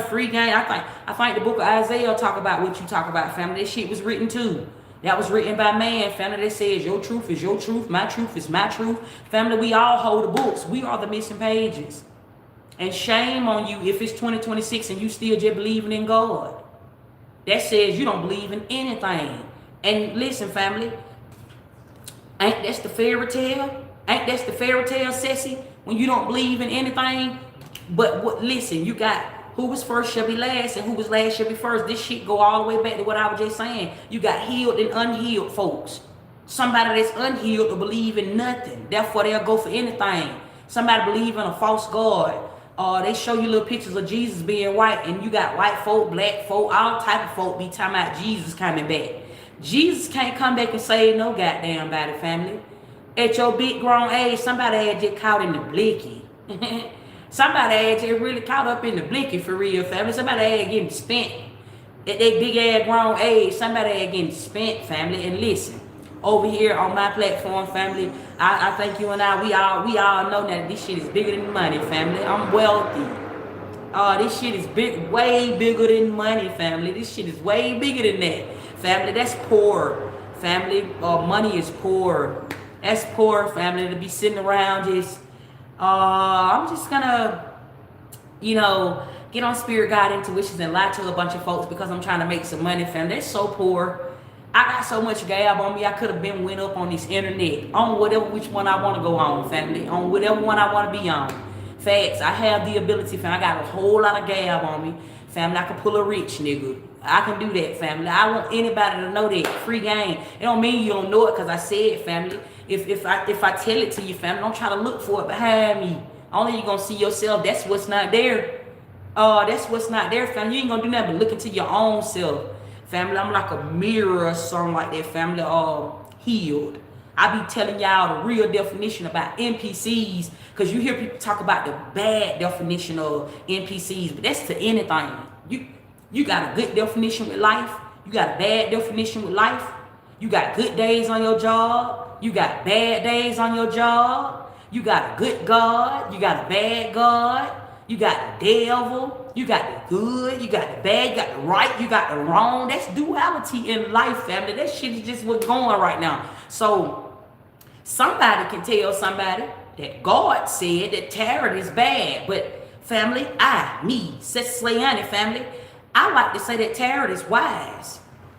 Free game. I think the book of Isaiah talk about what you talk about, family. That shit was written too. That was written by man, family, that says your truth is your truth, my truth is my truth. Family, we all hold the books. We are the missing pages. And shame on you if it's 2026 and you still just believing in God. That says you don't believe in anything. And listen, family, ain't that's the fairy tale? Ain't that's the fairy tale, Ceci? When you don't believe in anything? But listen, you got who was first shall be last, and who was last shall be first. This shit go all the way back to what I was just saying. You got healed and unhealed folks. Somebody that's unhealed will believe in nothing. Therefore, they'll go for anything. Somebody believe in a false God. They show you little pictures of Jesus being white, and you got white folk, black folk, all type of folk be talking about Jesus coming back. Jesus can't come back and save no goddamn body, family. At your big grown age, somebody had just caught in the blicky. Somebody had just really caught up in the blinking for real, family. Somebody had getting spent at that big ass grown age. Somebody had getting spent, family. And listen, over here on my platform, family, I think you and I, we all know that this shit is bigger than money, family. I'm wealthy. This shit is big, way bigger than money, family. This shit is way bigger than that, family. That's poor, family. Money is poor. That's poor, family, to be sitting around just. I'm just gonna, get on spirit guide intuitions and lie to a bunch of folks because I'm trying to make some money, family. They're so poor. I got so much gab on me. I could have been went up on this internet on whatever which one I want to go on, family. On whatever one I want to be on. Facts. I have the ability, family. I got a whole lot of gab on me, family. I can pull a rich nigga. I can do that, family. I want anybody to know that. Free game. It don't mean you don't know it because I said it, family. If I tell it to you, family, don't try to look for it behind me. Only you gonna see yourself. That's what's not there. That's what's not there, family. You ain't gonna do nothing but look into your own self, family. I'm like a mirror or something like that, family. Healed. I be telling y'all the real definition about NPCs, because you hear people talk about the bad definition of NPCs, but that's to anything. You got a good definition with life. You got a bad definition with life. You got good days on your job. You got bad days on your job. You got a good God. You got a bad God. You got the devil. You got the good. You got the bad. You got the right. You got the wrong. That's duality in life, family. That shit is just what's going right now. So somebody can tell somebody that God said that tarot is bad. But family, Sis Slayani, family, I like to say that tarot is wise.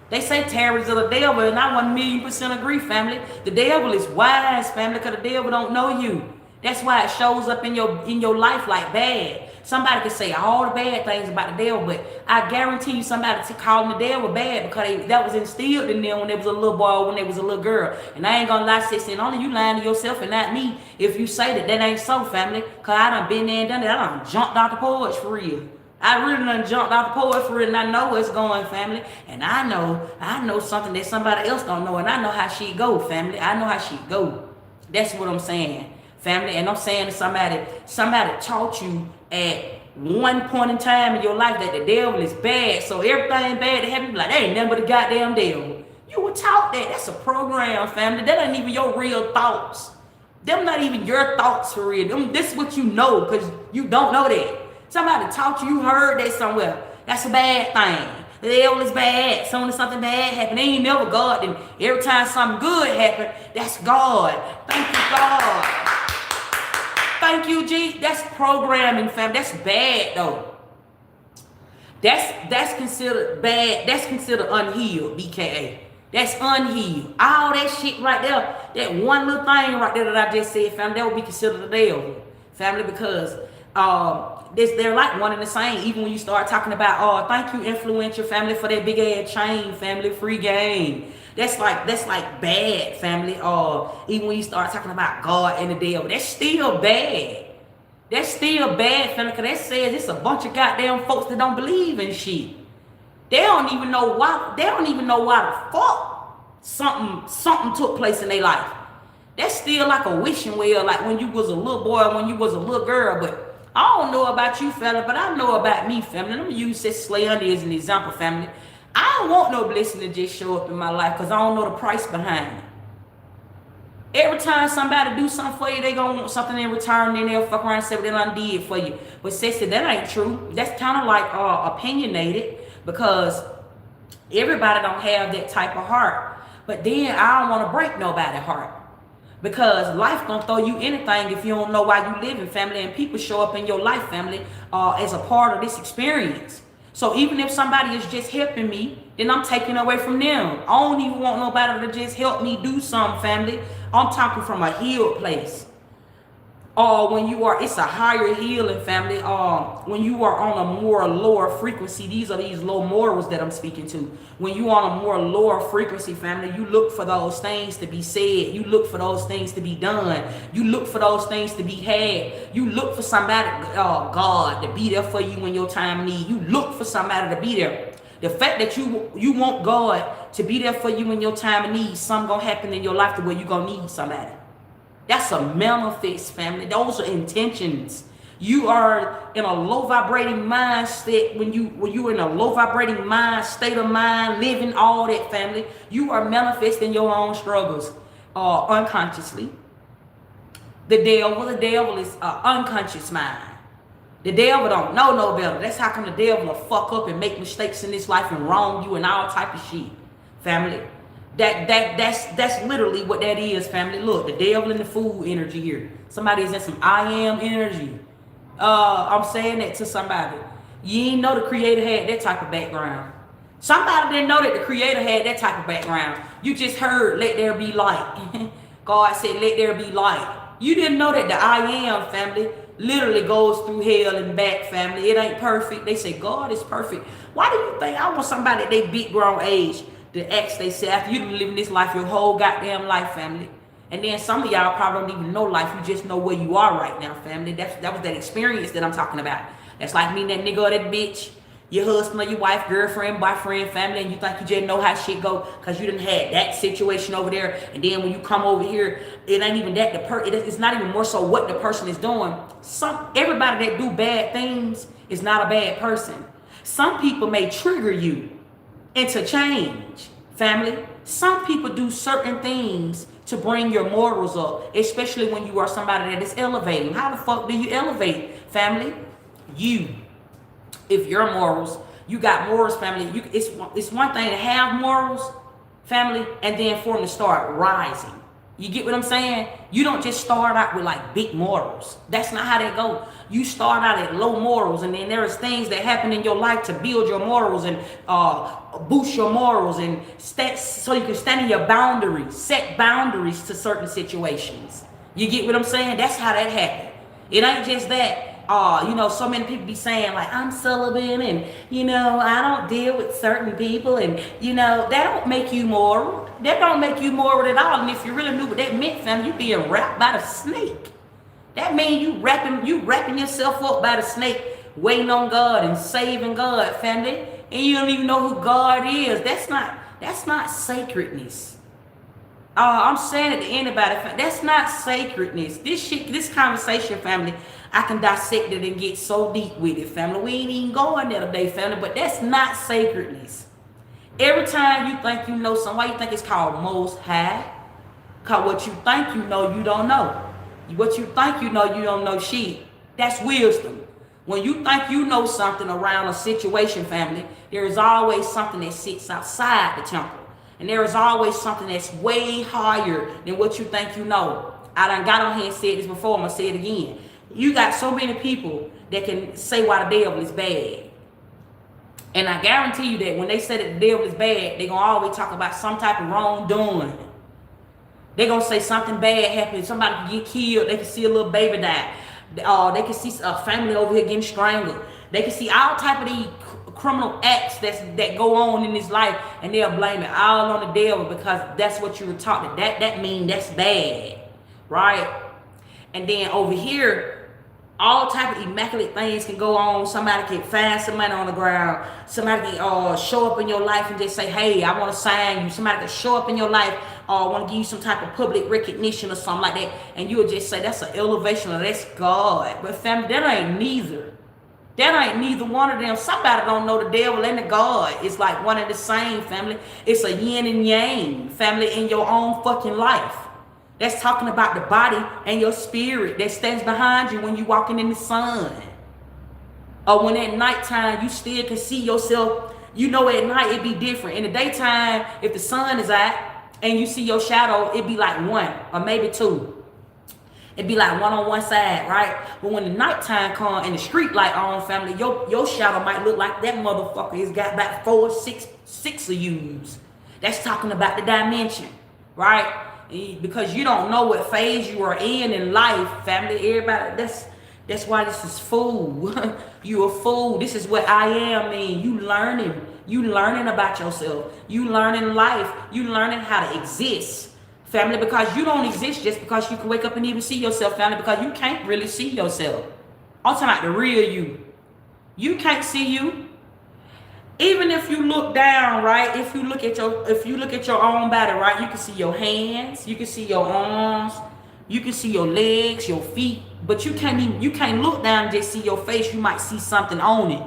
They say tarot is of the devil, and I 1,000,000% agree, family. The devil is wise, family, because the devil don't know you. That's why it shows up in your life like bad. Somebody can say all the bad things about the devil, but I guarantee you somebody calling the devil bad because that was instilled in them when they was a little boy or when they was a little girl. And I ain't gonna lie, sis, and only you lying to yourself and not me if you say that ain't so, family. Because I done been there and done that. I done jumped out the porch for real. I really done jumped out the porch for real, and I know what's going, family. And I know something that somebody else don't know, and I know how she go, family. I know how she go. That's what I'm saying, family. And I'm saying to somebody taught you at one point in time in your life that the devil is bad. So everything bad that happened, be like, they ain't nothing but the goddamn devil. You were taught that. That's a program, family. That ain't even your real thoughts. Them not even your thoughts for real. This is what you know, because you don't know that. Somebody taught you, heard that somewhere. That's a bad thing. The devil is bad. Soon as something bad happened, they ain't never God. And every time something good happened, that's God. Thank you, God. Thank you, G. That's programming, fam. That's bad, though. That's considered bad. That's considered unhealed, BKA. That's unhealed. All that shit right there, that one little thing right there that I just said, fam, that would be considered the devil, family, because they're like one and the same. Even when you start talking about, thank you, influential family, for that big ass chain, family, free game. That's like bad, family. Even when you start talking about God and the devil, that's still bad. That's still bad, family, because that says it's a bunch of goddamn folks that don't believe in shit. They don't even know why. They don't even know why the fuck something took place in their life. That's still like a wishing well, like when you was a little boy, when you was a little girl. But I don't know about you, fella, but I know about me, family. Let me use Sis Slayani as an example, family. I don't want no blessing to just show up in my life because I don't know the price behind it. Every time somebody do something for you, they gonna want something in return, then they'll fuck around and say what they done did for you. But sis said that ain't true. That's kind of like opinionated, because everybody don't have that type of heart. But then I don't want to break nobody's heart, because life gonna throw you anything if you don't know why you living, family. And people show up in your life, family, as a part of this experience. So even if somebody is just helping me, then I'm taking away from them. I don't even want nobody to just help me do something, family. I'm talking from a healed place. When you are, it's a higher healing, family. When you are on a more lower frequency, these are these low morals that I'm speaking to. When you on a more lower frequency, family, you look for those things to be said. You look for those things to be done. You look for those things to be had. You look for somebody, God, to be there for you in your time of need. You look for somebody to be there. The fact that you want God to be there for you in your time of need, something gonna happen in your life to where you gonna need somebody. That's a manifest, family. Those are intentions. You are in a low vibrating mind state. When you're in a low vibrating mind state of mind, living all that, family, you are manifesting your own struggles unconsciously. The devil is unconscious mind. The devil don't know no better. That's how come the devil will fuck up and make mistakes in this life and wrong you and all type of shit, family. That's literally what that is, family. Look, the devil and the fool energy here. Somebody's in some I am energy. I'm saying that to somebody. You ain't know the creator had that type of background. Somebody didn't know that the creator had that type of background. You just heard, let there be light. God said, let there be light. You didn't know that the I am, family, literally goes through hell and back, family. It ain't perfect. They say God is perfect. Why do you think I want somebody at their big grown age to ask they say after you've been living this life your whole goddamn life, family? And then some of y'all probably don't even know life. You just know where you are right now, family. That was that experience that I'm talking about. That's like me, that nigga or that bitch, your husband or your wife, girlfriend, boyfriend, family, and you think you just know how shit go because you done had that situation over there. And then when you come over here, it ain't even that it's not even more so what the person is doing. Everybody that do bad things is not a bad person. Some people may trigger you into change, family. Some people do certain things to bring your morals up, especially when you are somebody that is elevating. How the fuck do you elevate, family? If your morals, you got morals, family, it's one thing to have morals, family, and then for them to start rising. You get what I'm saying? You don't just start out with like big morals. That's not how that go. You start out at low morals, and then there is things that happen in your life to build your morals and boost your morals, and so you can stand in your boundaries, set boundaries to certain situations. You get what I'm saying? That's how that happened. It ain't just that. So many people be saying like I'm celibate and I don't deal with certain people, and that don't make you moral. That don't make you moral at all. And if you really knew what that meant, fam, you being wrapped by the snake. That means you wrapping yourself up by the snake, waiting on God and saving God, family, and you don't even know who God is. That's not sacredness. I'm saying it to anybody, that's not sacredness. This conversation, family, I can dissect it and get so deep with it, family. We ain't even going there today, family, but that's not sacredness. Every time you think you know something, why you think it's called Most High? Because what you think you know, you don't know. What you think you know, you don't know shit. That's wisdom. When you think you know something around a situation, family, there is always something that sits outside the temple. And there is always something that's way higher than what you think you know. I done got on here and said this before, I'm going to say it again. You got so many people that can say why the devil is bad. And I guarantee you that when they say that the devil is bad, they're going to always talk about some type of wrongdoing. They're going to say something bad happened. Somebody can get killed. They can see a little baby die. They can see a family over here getting strangled. They can see all type of these criminal acts that go on in this life, and they'll blame it all on the devil because that's what you were taught. That means that's bad, right? And then over here, all type of immaculate things can go on. Somebody can find some money on the ground. Somebody can show up in your life and just say, hey, I want to sign you. Somebody can show up in your life or want to give you some type of public recognition or something like that. And you'll just say, that's an elevation or that's God. But family, that ain't neither. That ain't neither one of them. Somebody don't know the devil and the God. It's like one and the same, family. It's a yin and yang, family, in your own fucking life. That's talking about the body and your spirit that stands behind you when you walking in the sun. Or when at nighttime you still can see yourself. At night it be different. In the daytime, if the sun is out and you see your shadow, it be like one or maybe two. It'd be like one on one side, right? But when the nighttime come and the street light on, family, your shadow might look like that motherfucker has got about 4 or 6 of yous. That's talking about the dimension, right? Because you don't know what phase you are in life, family. Everybody, that's why this is fool. You a fool. This is what I am mean. You learning about yourself. You learning life. You learning how to exist, family, because you don't exist just because you can wake up and even see yourself, family, because you can't really see yourself. I'm talking about the real you. You can't see you. Even if you look down, right? If you look at your own body, right? You can see your hands, you can see your arms, You can see your legs, your feet, but you can't look down and just see your face. You might see something on it.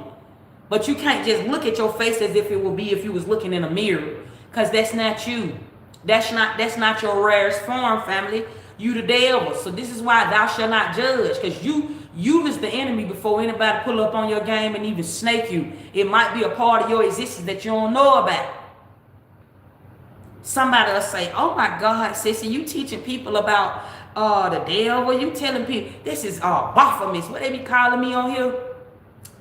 But you can't just look at your face as if it would be if you was looking in a mirror. Because that's not you. That's not your rarest form, family. You the devil. So this is why thou shalt not judge. Because you was the enemy before anybody pull up on your game and even snake you. It might be a part of your existence that you don't know about. Somebody will say, oh my God, sissy, you teaching people about the devil. You telling people this is Baphomet. What they be calling me on here?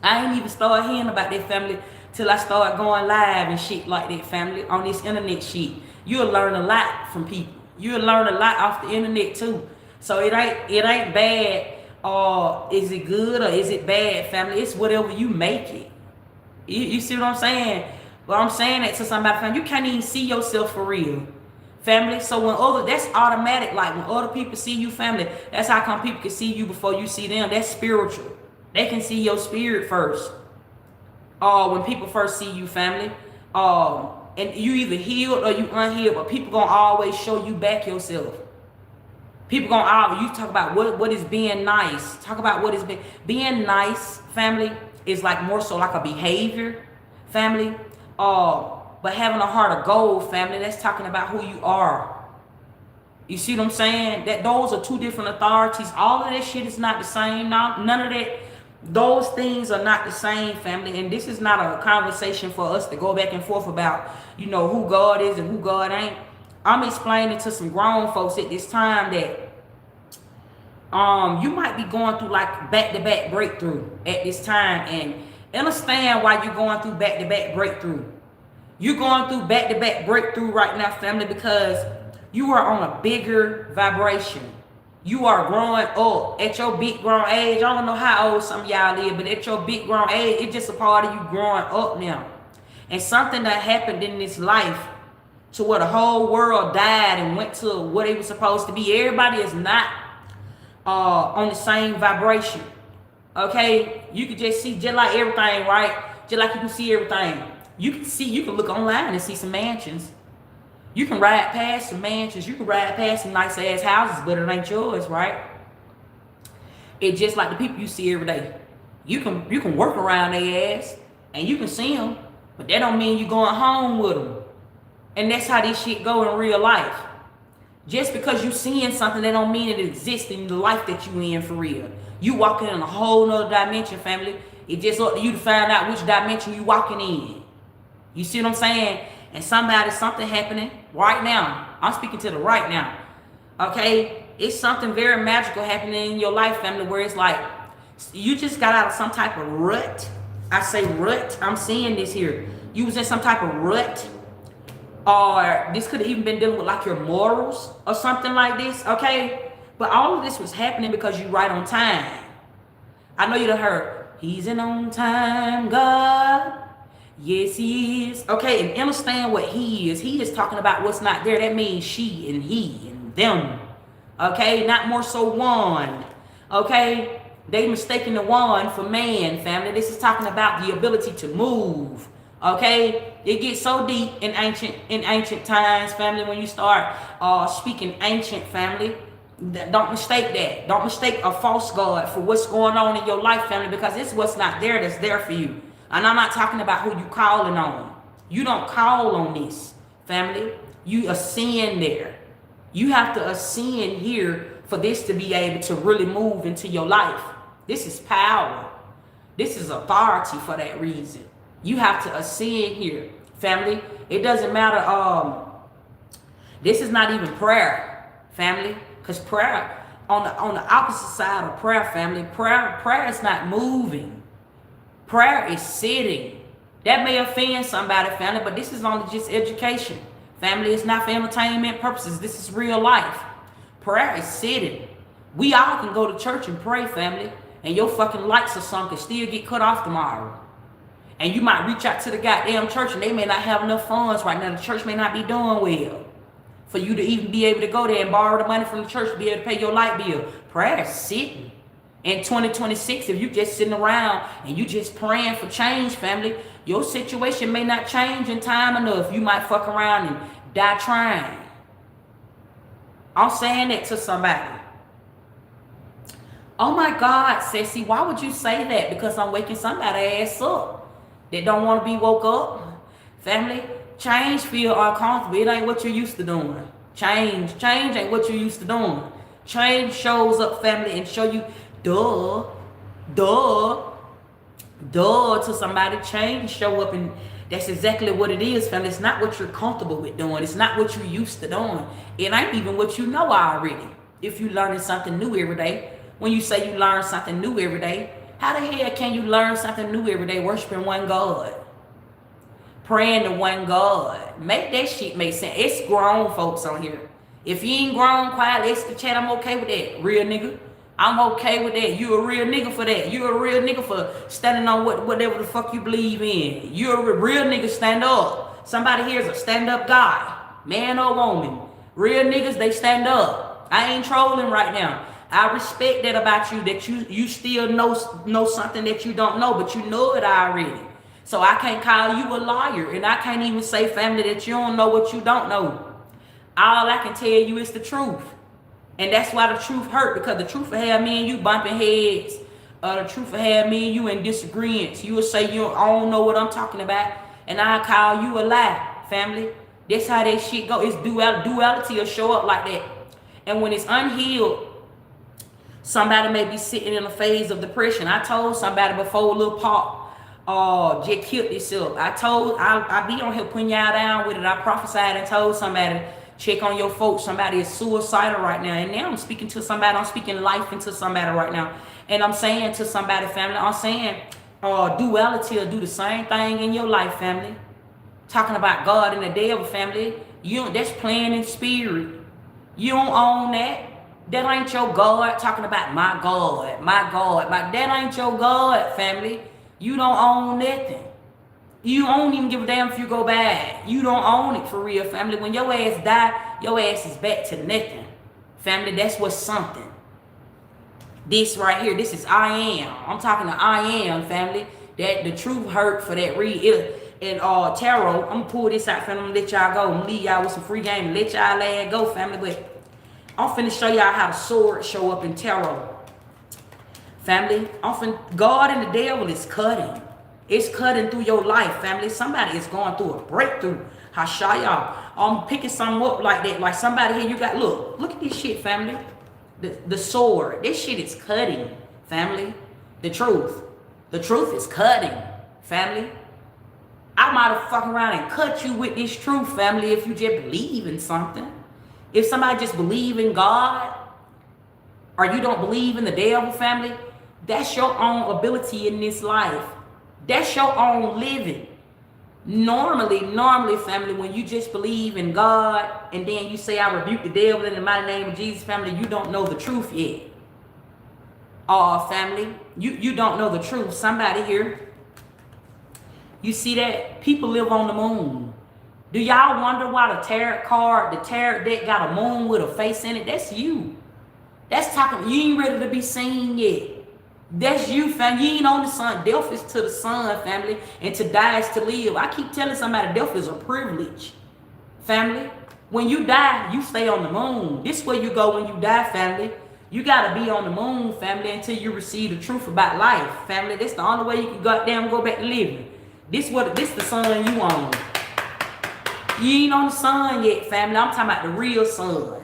I ain't even started hearing about that, family, till I started going live and shit like that, family, on this internet shit. You'll learn a lot from people. You'll learn a lot off the internet too. So it ain't bad. Is it good or is it bad, family? It's whatever you make it. You see what I'm saying? Well, I'm saying that to somebody, family. You can't even see yourself for real, family. So that's automatic. Like when other people see you, family, that's how come people can see you before you see them. That's spiritual. They can see your spirit first. When people first see you, family. And you either healed or you unhealed, but people gonna always show you back yourself. People gonna always, you talk about what is being nice. Talk about what is being nice, family, is like more so like a behavior, family. But having a heart of gold, family, that's talking about who you are. You see what I'm saying? That those are two different authorities. All of that shit is not the same. None of that. Those things are not the same, family. And this is not a conversation for us to go back and forth about, who God is and who God ain't. I'm explaining to some grown folks at this time that you might be going through like back-to-back breakthrough at this time, and understand why you're going through back-to-back breakthrough. You're going through back-to-back breakthrough right now, family, because you are on a bigger vibration. You are growing up at your big grown age. I don't know how old some of y'all is, but at your big grown age, it's just a part of you growing up now. And something that happened in this life to where the whole world died and went to what it was supposed to be. Everybody is not on the same vibration. Okay? You can just see, just like everything, right? Just like you can see everything. You can look online and see some mansions. You can ride past some mansions. You can ride past some nice ass houses, but it ain't yours, right? It's just like the people you see every day. You can work around their ass and you can see them, but that don't mean you going home with them. And that's how this shit go in real life. Just because you seeing something, that don't mean it exists in the life that you in for real. You walking in a whole nother dimension, family. It's just up to you to find out which dimension you walking in. You see what I'm saying? And something happening right now. I'm speaking to the right now. Okay? It's something very magical happening in your life, family, where it's like you just got out of some type of rut. I say rut. I'm seeing this here. You was in some type of rut. Or this could have even been dealing with like your morals or something like this. Okay? But all of this was happening because you right on time. I know you done heard, he's an on time God. Yes, he is. Okay, and understand what he is. He is talking about what's not there. That means she and he and them. Okay, not more so one. Okay, they mistaking the one for man, family. This is talking about the ability to move. Okay, it gets so deep in ancient times, family. When you start speaking ancient, family, don't mistake that. Don't mistake a false god for what's going on in your life, family, because it's what's not there that's there for you. And I'm not talking about who you calling on. You don't call on this, family. You ascend there. You have to ascend here for this to be able to really move into your life. This is power. This is authority for that reason. You have to ascend here, family. It doesn't matter. This is not even prayer, family, because prayer on the opposite side of prayer, family. Prayer is not moving. Prayer is sitting. That may offend somebody, family, but this is only just education. Family, it's not for entertainment purposes. This is real life. Prayer is sitting. We all can go to church and pray, family, and your fucking lights or something can still get cut off tomorrow. And you might reach out to the goddamn church and they may not have enough funds right now. The church may not be doing well for you to even be able to go there and borrow the money from the church to be able to pay your light bill. Prayer is sitting. In 2026, if you just sitting around and you just praying for change, family, your situation may not change in time enough. You might fuck around and die trying. I'm saying that to somebody. Oh my God, Sissy, why would you say that? Because I'm waking somebody ass up that don't want to be woke up. Family, change feel uncomfortable. It ain't what you're used to doing. Change ain't what you're used to doing. Change shows up, family, and show you, duh, duh, duh, to somebody. Change show up, and that's exactly what it is, family. It's not what you're comfortable with doing. It's not what you're used to doing. It ain't even what you know already. If you learning something new every day, when you say you learn something new every day, how the hell can you learn something new every day worshiping one God? Praying to one God. Make that shit make sense. It's grown folks on here. If you ain't grown, quiet, let's the chat. I'm okay with that. Real nigga. I'm okay with that. You a real nigga for that. You a real nigga for standing on whatever the fuck you believe in. You a real nigga, stand up. Somebody here is a stand-up guy. Man or woman. Real niggas, they stand up. I ain't trolling right now. I respect that about you, that you still know something that you don't know, but you know it already. So I can't call you a liar, and I can't even say, family, that you don't know what you don't know. All I can tell you is the truth. And that's why the truth hurt, because the truth will have me and you bumping heads. The truth will have me and you in disagreements. You will say I don't know what I'm talking about, and I call you a lie, family. That's how that shit go. It's duality will show up like that. And when it's unhealed, somebody may be sitting in a phase of depression. I told somebody before, Lil Pop just killed himself. I be on here putting y'all down with it. I prophesied and told somebody, check on your folks. Somebody is suicidal right now. And now I'm speaking to somebody. I'm speaking life into somebody right now. And I'm saying to somebody, family, I'm saying duality will do the same thing in your life, family. Talking about God and the devil, family. That's playing in spirit. You don't own that. That ain't your God. Talking about my God. That ain't your God, family. You don't own nothing. You don't even give a damn if you go bad. You don't own it for real, family. When your ass die, your ass is back to nothing. Family, that's what's something. This right here, this is I am. I'm talking to I am, family. That the truth hurt for that read. And tarot, I'm gonna pull this out, family. I'm gonna let y'all go. I'm gonna leave y'all with some free game. Let y'all let go, family. But I'm finna show y'all how the sword show up in tarot. Family, often God and the devil is cutting. It's cutting through your life, family. Somebody is going through a breakthrough. Hashaya. I'm picking something up like that. Like somebody here, you got, look at this shit, family. The sword. This shit is cutting, family. The truth is cutting, family. I might have fucking around and cut you with this truth, family, if you just believe in something. If somebody just believe in God, or you don't believe in the devil, family, that's your own ability in this life. That's your own living. Normally, family, when you just believe in God and then you say, I rebuke the devil in the mighty name of Jesus, family, you don't know the truth yet. Family, you don't know the truth. Somebody here, you see that? People live on the moon. Do y'all wonder why the tarot deck got a moon with a face in it? That's you. That's talking, you ain't ready to be seen yet. That's you, fam. You ain't on the sun. Death is to the sun, family, and to die is to live. I keep telling somebody death is a privilege, family. When you die, you stay on the moon. This is where you go when you die, family. You gotta be on the moon, family, until you receive the truth about life, family. That's the only way you can goddamn go back to living. This the sun you on. You ain't on the sun yet, family. I'm talking about the real sun.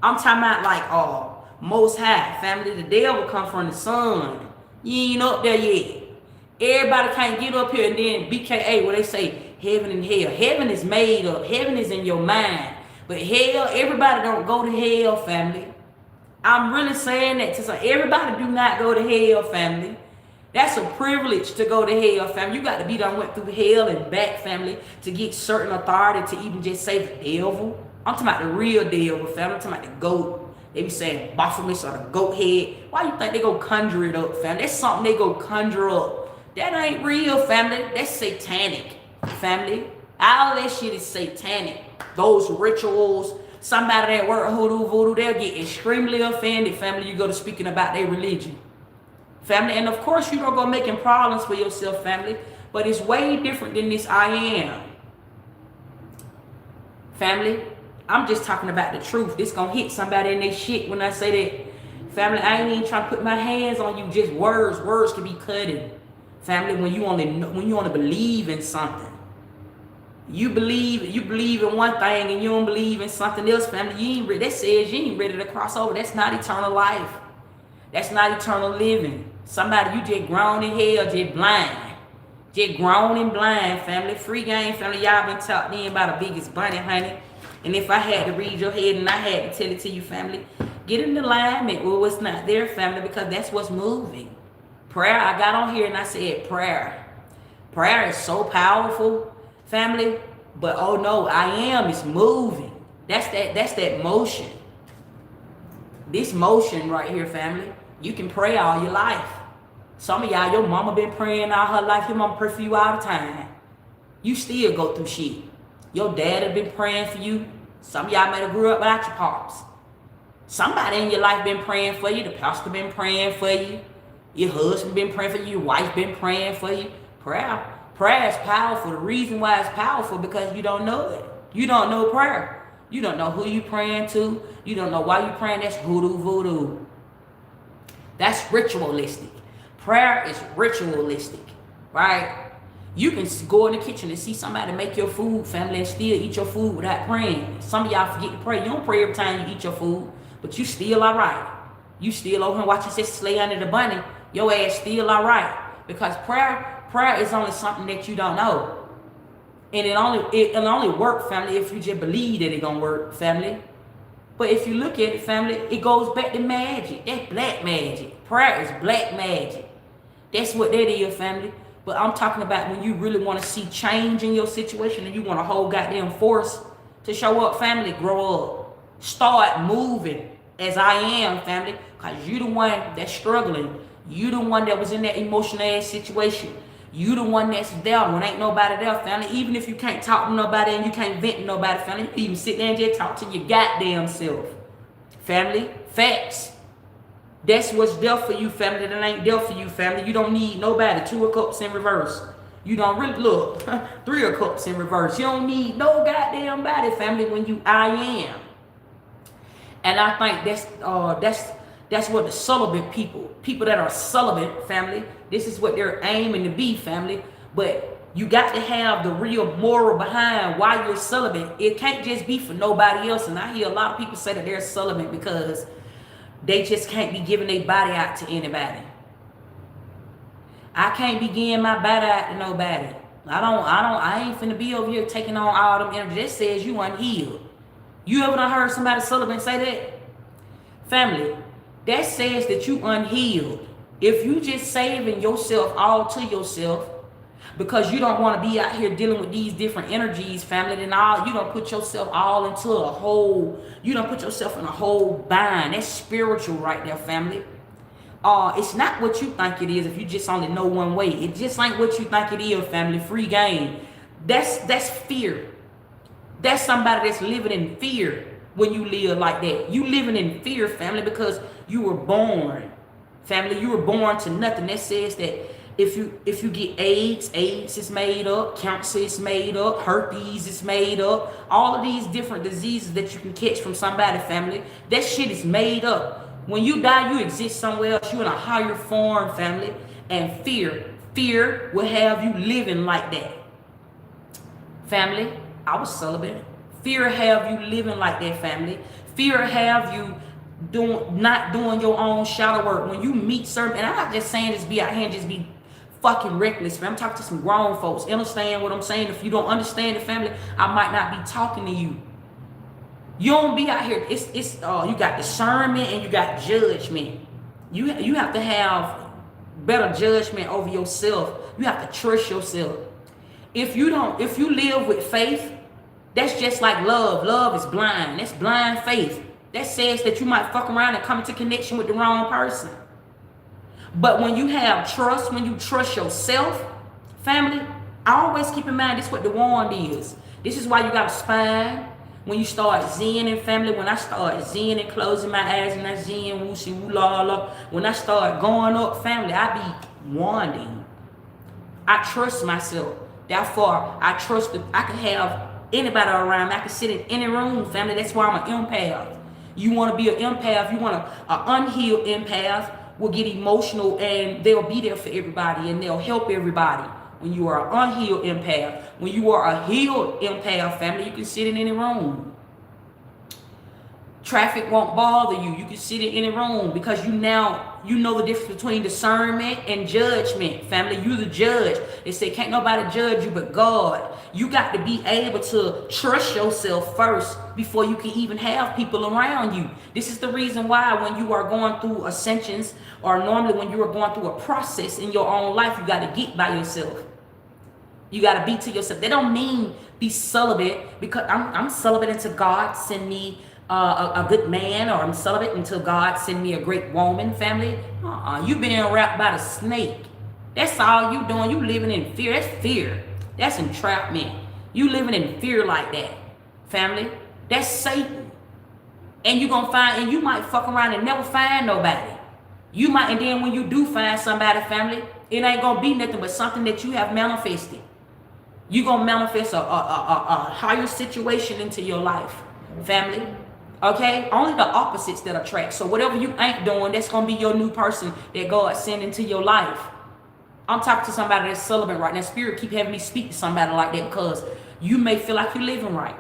I'm talking about like Most High, family. The devil come from the sun. You ain't up there yet. Everybody can't get up here and then BKA where they say heaven and hell. Heaven is made up. Heaven is in your mind. But hell, everybody don't go to hell, family. I'm really saying that to some. Everybody do not go to hell, family. That's a privilege to go to hell, family. You got to be done went through hell and back, family, to get certain authority to even just say the devil. I'm talking about the real devil, family. I'm talking about the goat. They be saying Baphomet or the goat head. Why you think they go conjure it up, family? That's something they go conjure up. That ain't real, family. That's satanic, family. All that shit is satanic. Those rituals, somebody that work hoodoo, voodoo, they'll get extremely offended, family. You go to speaking about their religion, family. And of course, you don't go making problems for yourself, family. But it's way different than this I am, family. I'm just talking about the truth. This gonna hit somebody in their shit when I say that. Family, I ain't even trying to put my hands on you. Just words. Words can be cutting. Family, when you only believe in something. You believe in one thing and you don't believe in something else, family. That says you ain't ready to cross over. That's not eternal life. That's not eternal living. Somebody, you just grown in hell, just blind. Just grown and blind, family. Free game, family. Y'all been talked in by the biggest bunny, honey. And if I had to read your head and I had to tell it to you, family, get in alignment with what's not there, family, because that's what's moving. Prayer, I got on here and I said prayer. Prayer is so powerful, family, but oh no, I am is moving. That's that motion. This motion right here, family, you can pray all your life. Some of y'all, your mama been praying all her life. Your mama pray for you all the time. You still go through shit. Your dad have been praying for you. Some of y'all might have grew up without your pops. Somebody in your life been praying for you. The pastor been praying for you. Your husband been praying for you. Your wife been praying for you. Prayer is powerful. The reason why it's powerful because you don't know it. You don't know prayer. You don't know who you praying to. You don't know why you praying. That's hoodoo voodoo. That's ritualistic. Prayer is ritualistic, right? You can go in the kitchen and see somebody make your food, family, and still eat your food without praying. Some of y'all forget to pray. You don't pray every time you eat your food, but you still all right. You still over here watching Sister Slay Under the Bunny. Your ass still all right. Because prayer is only something that you don't know. And it'll only work, family, if you just believe that it's gonna work, family. But if you look at it, family, it goes back to magic. That's black magic. Prayer is black magic. That's what that is, family. But I'm talking about when you really want to see change in your situation and you want a whole goddamn force to show up, family, grow up. Start moving as I am, family. Because you the one that's struggling. You the one that was in that emotional ass situation. You the one that's there when ain't nobody there, family. Even if you can't talk to nobody and you can't vent to nobody, family, you can even sit there and just talk to your goddamn self. Family, facts. That's what's there for you, family. That ain't there for you, family. You don't need nobody. 2 of Cups in reverse. You don't really look. 3 of Cups in reverse. You don't need no goddamn body, family, when you I am. And I think that's what the celibate people that are celibate, family, this is what they're aiming to be, family. But you got to have the real moral behind why you're celibate. It can't just be for nobody else. And I hear a lot of people say that they're celibate because they just can't be giving their body out to anybody. I can't be giving my body out to nobody. I ain't finna be over here taking on all them energy. That says you unhealed. You ever done heard somebody celibate say that? Family, that says that you unhealed. If you just saving yourself all to yourself because you don't want to be out here dealing with these different energies, family, then you don't put yourself all into a whole, you don't put yourself in a whole bind. That's spiritual right there, family. It's not what you think it is if you just only know one way. It just ain't what you think it is, family. Free game. That's fear. That's somebody that's living in fear when you live like that. You living in fear, family, because you were born. Family, you were born to nothing. That says that if you get AIDS is made up, cancer is made up, herpes is made up, all of these different diseases that you can catch from somebody, family, that shit is made up. When you die, you exist somewhere else. You're in a higher form, family, and fear will have you living like that. Family, I was celibate. Fear have you living like that, family. Fear have you not doing your own shadow work. When you meet certain, and I'm not just saying just be out here and just be fucking reckless, man. I'm talking to some grown folks. Understand what I'm saying? If you don't understand the family, I might not be talking to you. You don't be out here. You got discernment and you got judgment. You have to have better judgment over yourself. You have to trust yourself. If you live with faith, that's just like love. Love is blind. That's blind faith. That says that you might fuck around and come into connection with the wrong person. But when you have trust, when you trust yourself, family, I always keep in mind this is what the wand is. This is why you got a spine. When you start zenning, family, when I start zenning, closing my eyes and I zen, woosie, woo la la, when I start going up, family, I be wanding. I trust myself. Therefore, I trust that I can have anybody around me. I can sit in any room, family. That's why I'm an empath. You want to be an empath. You want an unhealed empath will get emotional and they'll be there for everybody and they'll help everybody. When you are an unhealed empath, when you are a healed empath, family, you can sit in any room. Traffic won't bother you. You can sit in any room because you know the difference between discernment and judgment. Family, you the judge. They say can't nobody judge you but God. You got to be able to trust yourself first before you can even have people around you. This is the reason why when you are going through ascensions or normally when you are going through a process in your own life, you got to get by yourself. You got to be to yourself. They don't mean be celibate because I'm celibate until God send me a good man, or I'm celibate until God send me a great woman, family. You being wrapped by the snake. That's all you doing. You living in fear. That's fear. That's entrapment. You living in fear like that, family. That's Satan. And you gonna find, and you might fuck around and never find nobody. You might, and then when you do find somebody, family, it ain't gonna be nothing but something that you have manifested. You gonna manifest a higher situation into your life, family. Okay, only the opposites that attract. So whatever you ain't doing, that's gonna be your new person that God send into your life. I'm talking to somebody that's celibate right now. Spirit keep having me speak to somebody like that because you may feel like you're living right.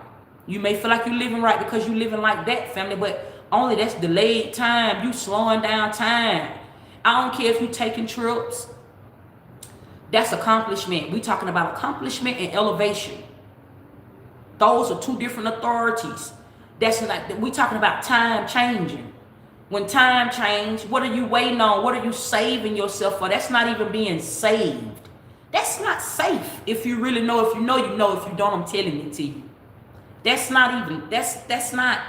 You may feel like you're living right because you're living like that, family. But only that's delayed time. You slowing down time. I don't care if you're taking trips. That's accomplishment. We talking about accomplishment and elevation. Those are two different authorities. That's like, we talking about time changing. When time change, what are you waiting on? What are you saving yourself for? That's not even being saved. That's not safe. If you really know, if you know, you know. If you don't, I'm telling it to you. That's not even, that's not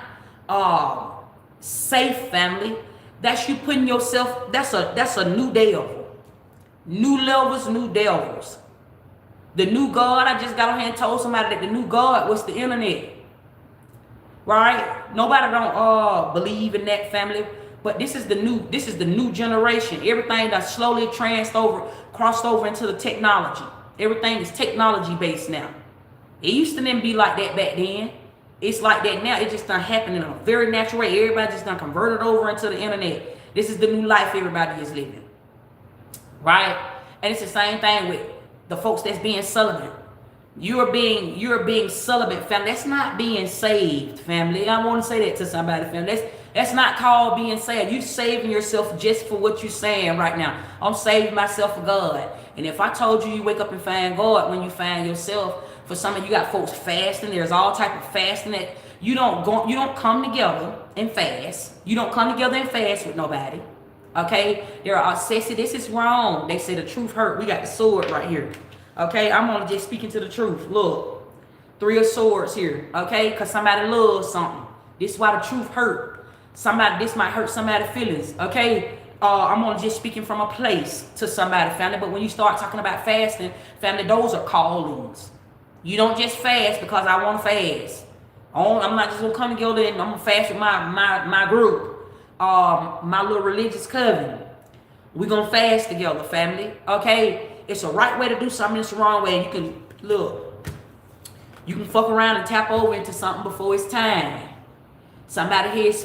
safe, family. That's you putting yourself, that's a new devil. New levels, new devils. The new God, I just got on here and told somebody that the new God was the internet. Right? Nobody don't believe in that, family. But this is the new generation. Everything that's slowly crossed over into the technology. Everything is technology based now. It used to then be like that back then. It's like that now. It just done happen in a very natural way. Everybody just done converted over into the internet. This is the new life everybody is living. Right? And it's the same thing with the folks that's being celibate. You're being celibate, family. That's not being saved, family. I want to say that to somebody, family. That's not called being saved. You saving yourself just for what you're saying right now. I'm saving myself for God. And if I told you wake up and find God when you find yourself, for some of you got folks fasting. There's all type of fasting that you don't come together and fast. You don't come together and fast with nobody. Okay? There are say this is wrong. They say the truth hurt. We got the sword right here. Okay, I'm only just speaking to the truth. Look, 3 of swords here. Okay, because somebody loves something. This is why the truth hurt. This might hurt somebody's feelings. Okay, I'm only just speaking from a place to somebody, family. But when you start talking about fasting, family, those are callings. You don't just fast because I want to fast. I'm not just gonna come together and I'm gonna fast with my group, my little religious coven. We're gonna fast together, family. Okay. It's a right way to do something, it's the wrong way. You can fuck around and tap over into something before it's time. Somebody here is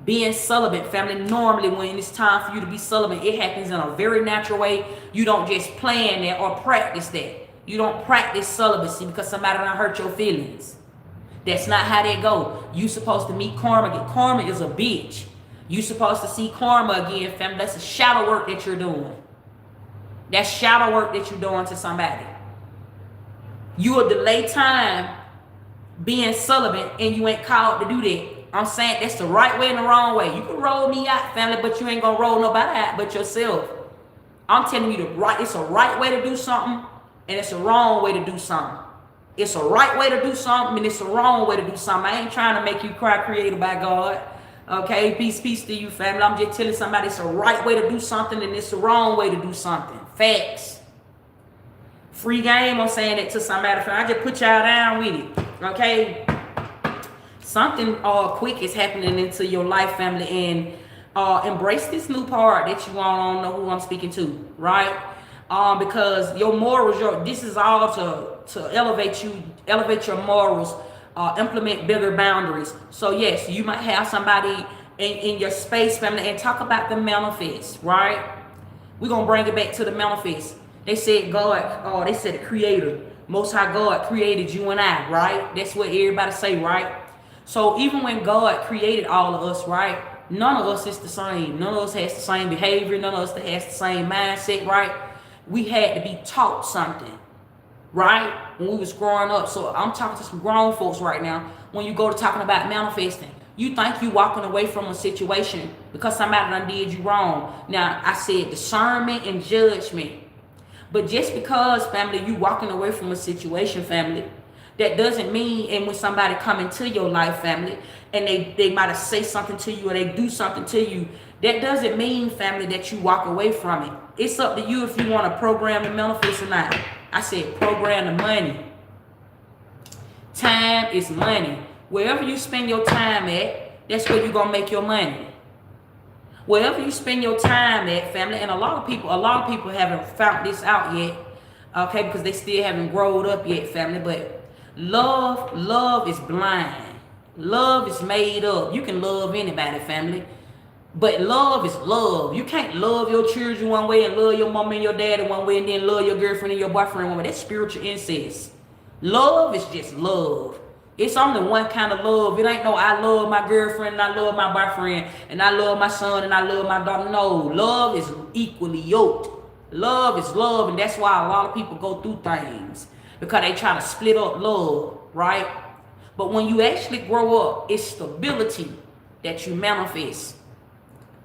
being celibate, family. Normally when it's time for you to be celibate, it happens in a very natural way. You don't just plan that or practice that. You don't practice celibacy because somebody done hurt your feelings. That's not how that go. You supposed to meet karma. Karma is a bitch. You supposed to see karma again, family. That's a shadow work that you're doing. That's shadow work that you're doing to somebody. You will delay time being celibate and you ain't called to do that. I'm saying that's the right way and the wrong way. You can roll me out, family, but you ain't gonna roll nobody out but yourself. I'm telling you it's a right way to do something and it's a wrong way to do something. It's a right way to do something and it's a wrong way to do something. I ain't trying to make you cry created by God. Okay, peace to you, family. I'm just telling somebody it's a right way to do something and it's the wrong way to do something. Facts. Free game, I'm saying it to somebody. I just put y'all down with it. Okay? Something quick is happening into your life, family, and embrace this new part that you want. I don't know who I'm speaking to, right? Because your morals, this is all to elevate you, elevate your morals implement bigger boundaries. So yes, you might have somebody in your space, family, and talk about the manifest, right? We're gonna bring it back to the manifest. They said God, they said the creator, most high God created you and I, right? That's what everybody say, right? So even when God created all of us, right? None of us is the same. None of us has the same behavior. None of us has the same mindset, right? We had to be taught something, right? When we was growing up. So I'm talking to some grown folks right now. When you go to talking about manifesting, you think you walking away from a situation because somebody done did you wrong. Now, I said discernment and judgment. But just because, family, you walking away from a situation, family, that doesn't mean, and when somebody come into your life, family, and they might have say something to you or they do something to you, that doesn't mean, family, that you walk away from it. It's up to you if you want to program the manifest or not. I said program the money. Time is money. Wherever you spend your time at, that's where you're going to make your money. Wherever you spend your time at, family, and a lot of people haven't found this out yet, okay, because they still haven't grown up yet, family, but love is blind. Love is made up. You can love anybody, family, but love is love. You can't love your children one way and love your mom and your daddy one way and then love your girlfriend and your boyfriend one way. That's spiritual incest. Love is just love. It's only one kind of love. It ain't no I love my girlfriend and I love my boyfriend and I love my son and I love my daughter. No, love is equally yoked. Love is love, and that's why a lot of people go through things, because they try to split up love, right? But when you actually grow up, it's stability that you manifest,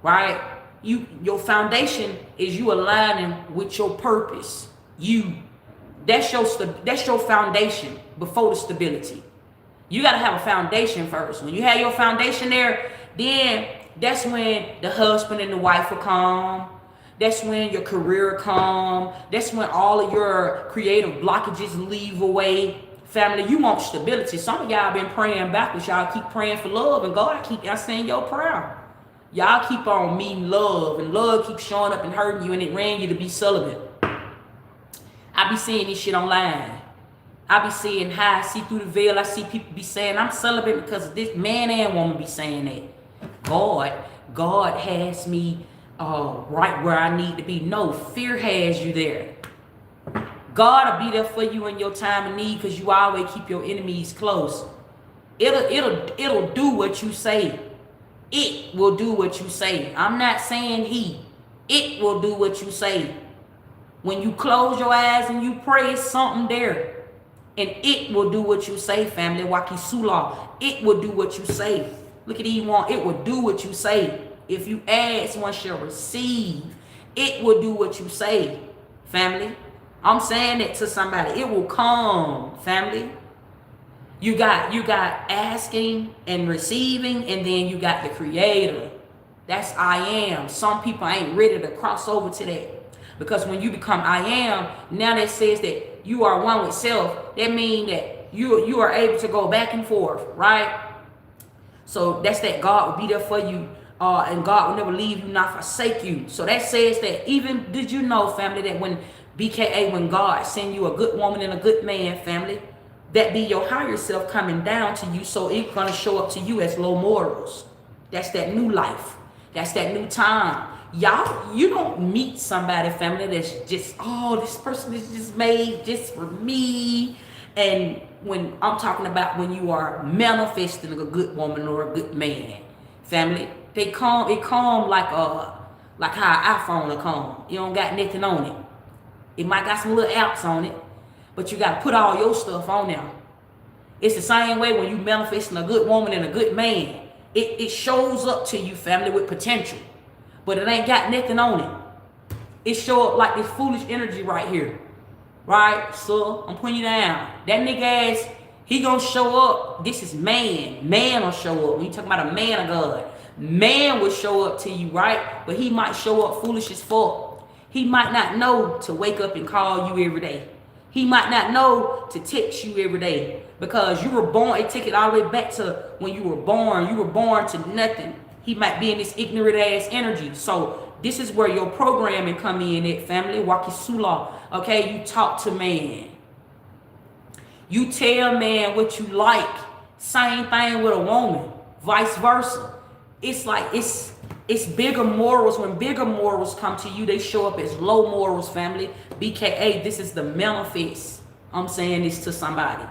right? Your foundation is you aligning with your purpose. That's your foundation before the stability. You got to have a foundation first. When you have your foundation there, then that's when the husband and the wife will come. That's when your career come. That's when all of your creative blockages leave away. Family, you want stability. Some of y'all been praying backwards. Y'all keep praying for love, and God keep saying your prayer. Y'all keep on meeting love, and love keeps showing up and hurting you, and it ran you to be celibate. I be seeing this shit online. I be seeing how I see through the veil. I see people be saying I'm celibate because of this. Man and woman be saying that. God has me right where I need to be. No, fear has you there. God will be there for you in your time of need, because you always keep your enemies close. It'll do what you say. It will do what you say. I'm not saying he. It will do what you say. When you close your eyes and you pray, it's something there. And it will do what you say, family. Wakisula. It will do what you say. Look at E1. It will do what you say. If you ask, one shall receive. It will do what you say, family. I'm saying it to somebody. It will come, family. You got asking and receiving, and then you got the creator. That's I am. Some people ain't ready to cross over to that. Because when you become I am, now that says that you are one with self, that means that you are able to go back and forth, right? So that's that God will be there for you, and God will never leave you, not forsake you. So that says that even, did you know, family, that when when God send you a good woman and a good man, family, that be your higher self coming down to you, so it's going to show up to you as low mortals. That's that new life. That's that new time. Y'all, you don't meet somebody, family, that's just, this person is just made just for me. And when I'm talking about when you are manifesting a good woman or a good man, family, it come like how an iPhone will come. You don't got nothing on it. It might got some little apps on it, but you got to put all your stuff on there. It's the same way when you manifesting a good woman and a good man. It shows up to you, family, with potential. But it ain't got nothing on it. It show up like this foolish energy right here. Right? So I'm putting you down. That nigga ass, he gonna show up. This is man. Man will show up. When you talking about a man of God, man will show up to you, right? But he might show up foolish as fuck. He might not know to wake up and call you every day. He might not know to text you every day, because you were born. It take it all the way back to when you were born. You were born to nothing. He might be in this ignorant ass energy. So this is where your programming come in at, family. Wakisula. Okay, you talk to man. You tell man what you like, Same thing with a woman, vice versa. It's like it's bigger morals. When bigger morals come to you, they show up as low morals, family. BKA, this is the manifest. I'm saying this to somebody.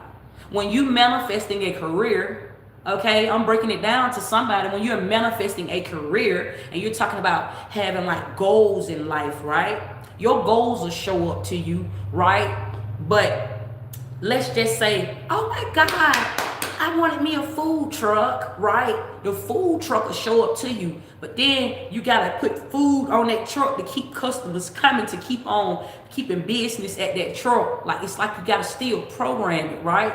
When you manifesting a career, okay, I'm breaking it down to somebody. When you're manifesting a career and you're talking about having like goals in life, right? Your goals will show up to you, right? But let's just say, oh my God, I wanted me a food truck, right? The food truck will show up to you, but then you gotta put food on that truck to keep customers coming, to keep on keeping business at that truck. Like, it's like you gotta still program it, right?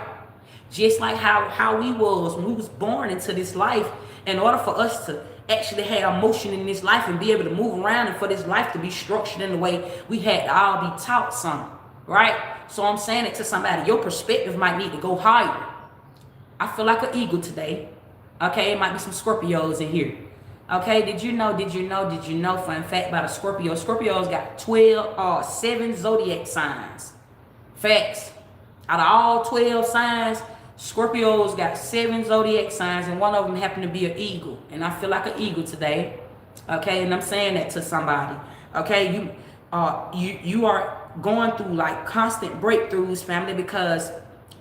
Just like how we was when we was born into this life. In order for us to actually have motion in this life and be able to move around, and for this life to be structured in the way, we had to all be taught something, right? So I'm saying it to somebody. Your perspective might need to go higher. I feel like an eagle today. Okay, it might be some Scorpios in here. Okay, did you know, fun fact about a Scorpio? Scorpios got 7 zodiac signs. Facts. Out of all 12 signs, Scorpios got 7 zodiac signs, and one of them happened to be an eagle. And I feel like an eagle today. Okay, and I'm saying that to somebody. Okay, you are going through like constant breakthroughs, family, because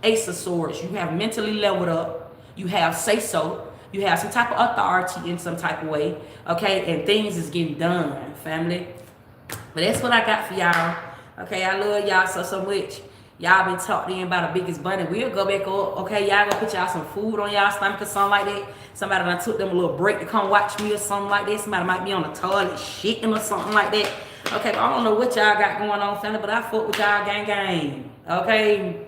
Ace of Swords, you have mentally leveled up, you have say so, you have some type of authority in some type of way, okay, and things is getting done, family. But that's what I got for y'all. Okay, I love y'all so much. Y'all been talking about the biggest bunny. We'll go back up. Okay, y'all gonna put y'all some food on y'all stomach or something like that. Somebody done took them a little break to come watch me or something like that. Somebody might be on the toilet shitting or something like that. Okay, I don't know what y'all got going on, family, but I fuck with y'all gang. Okay.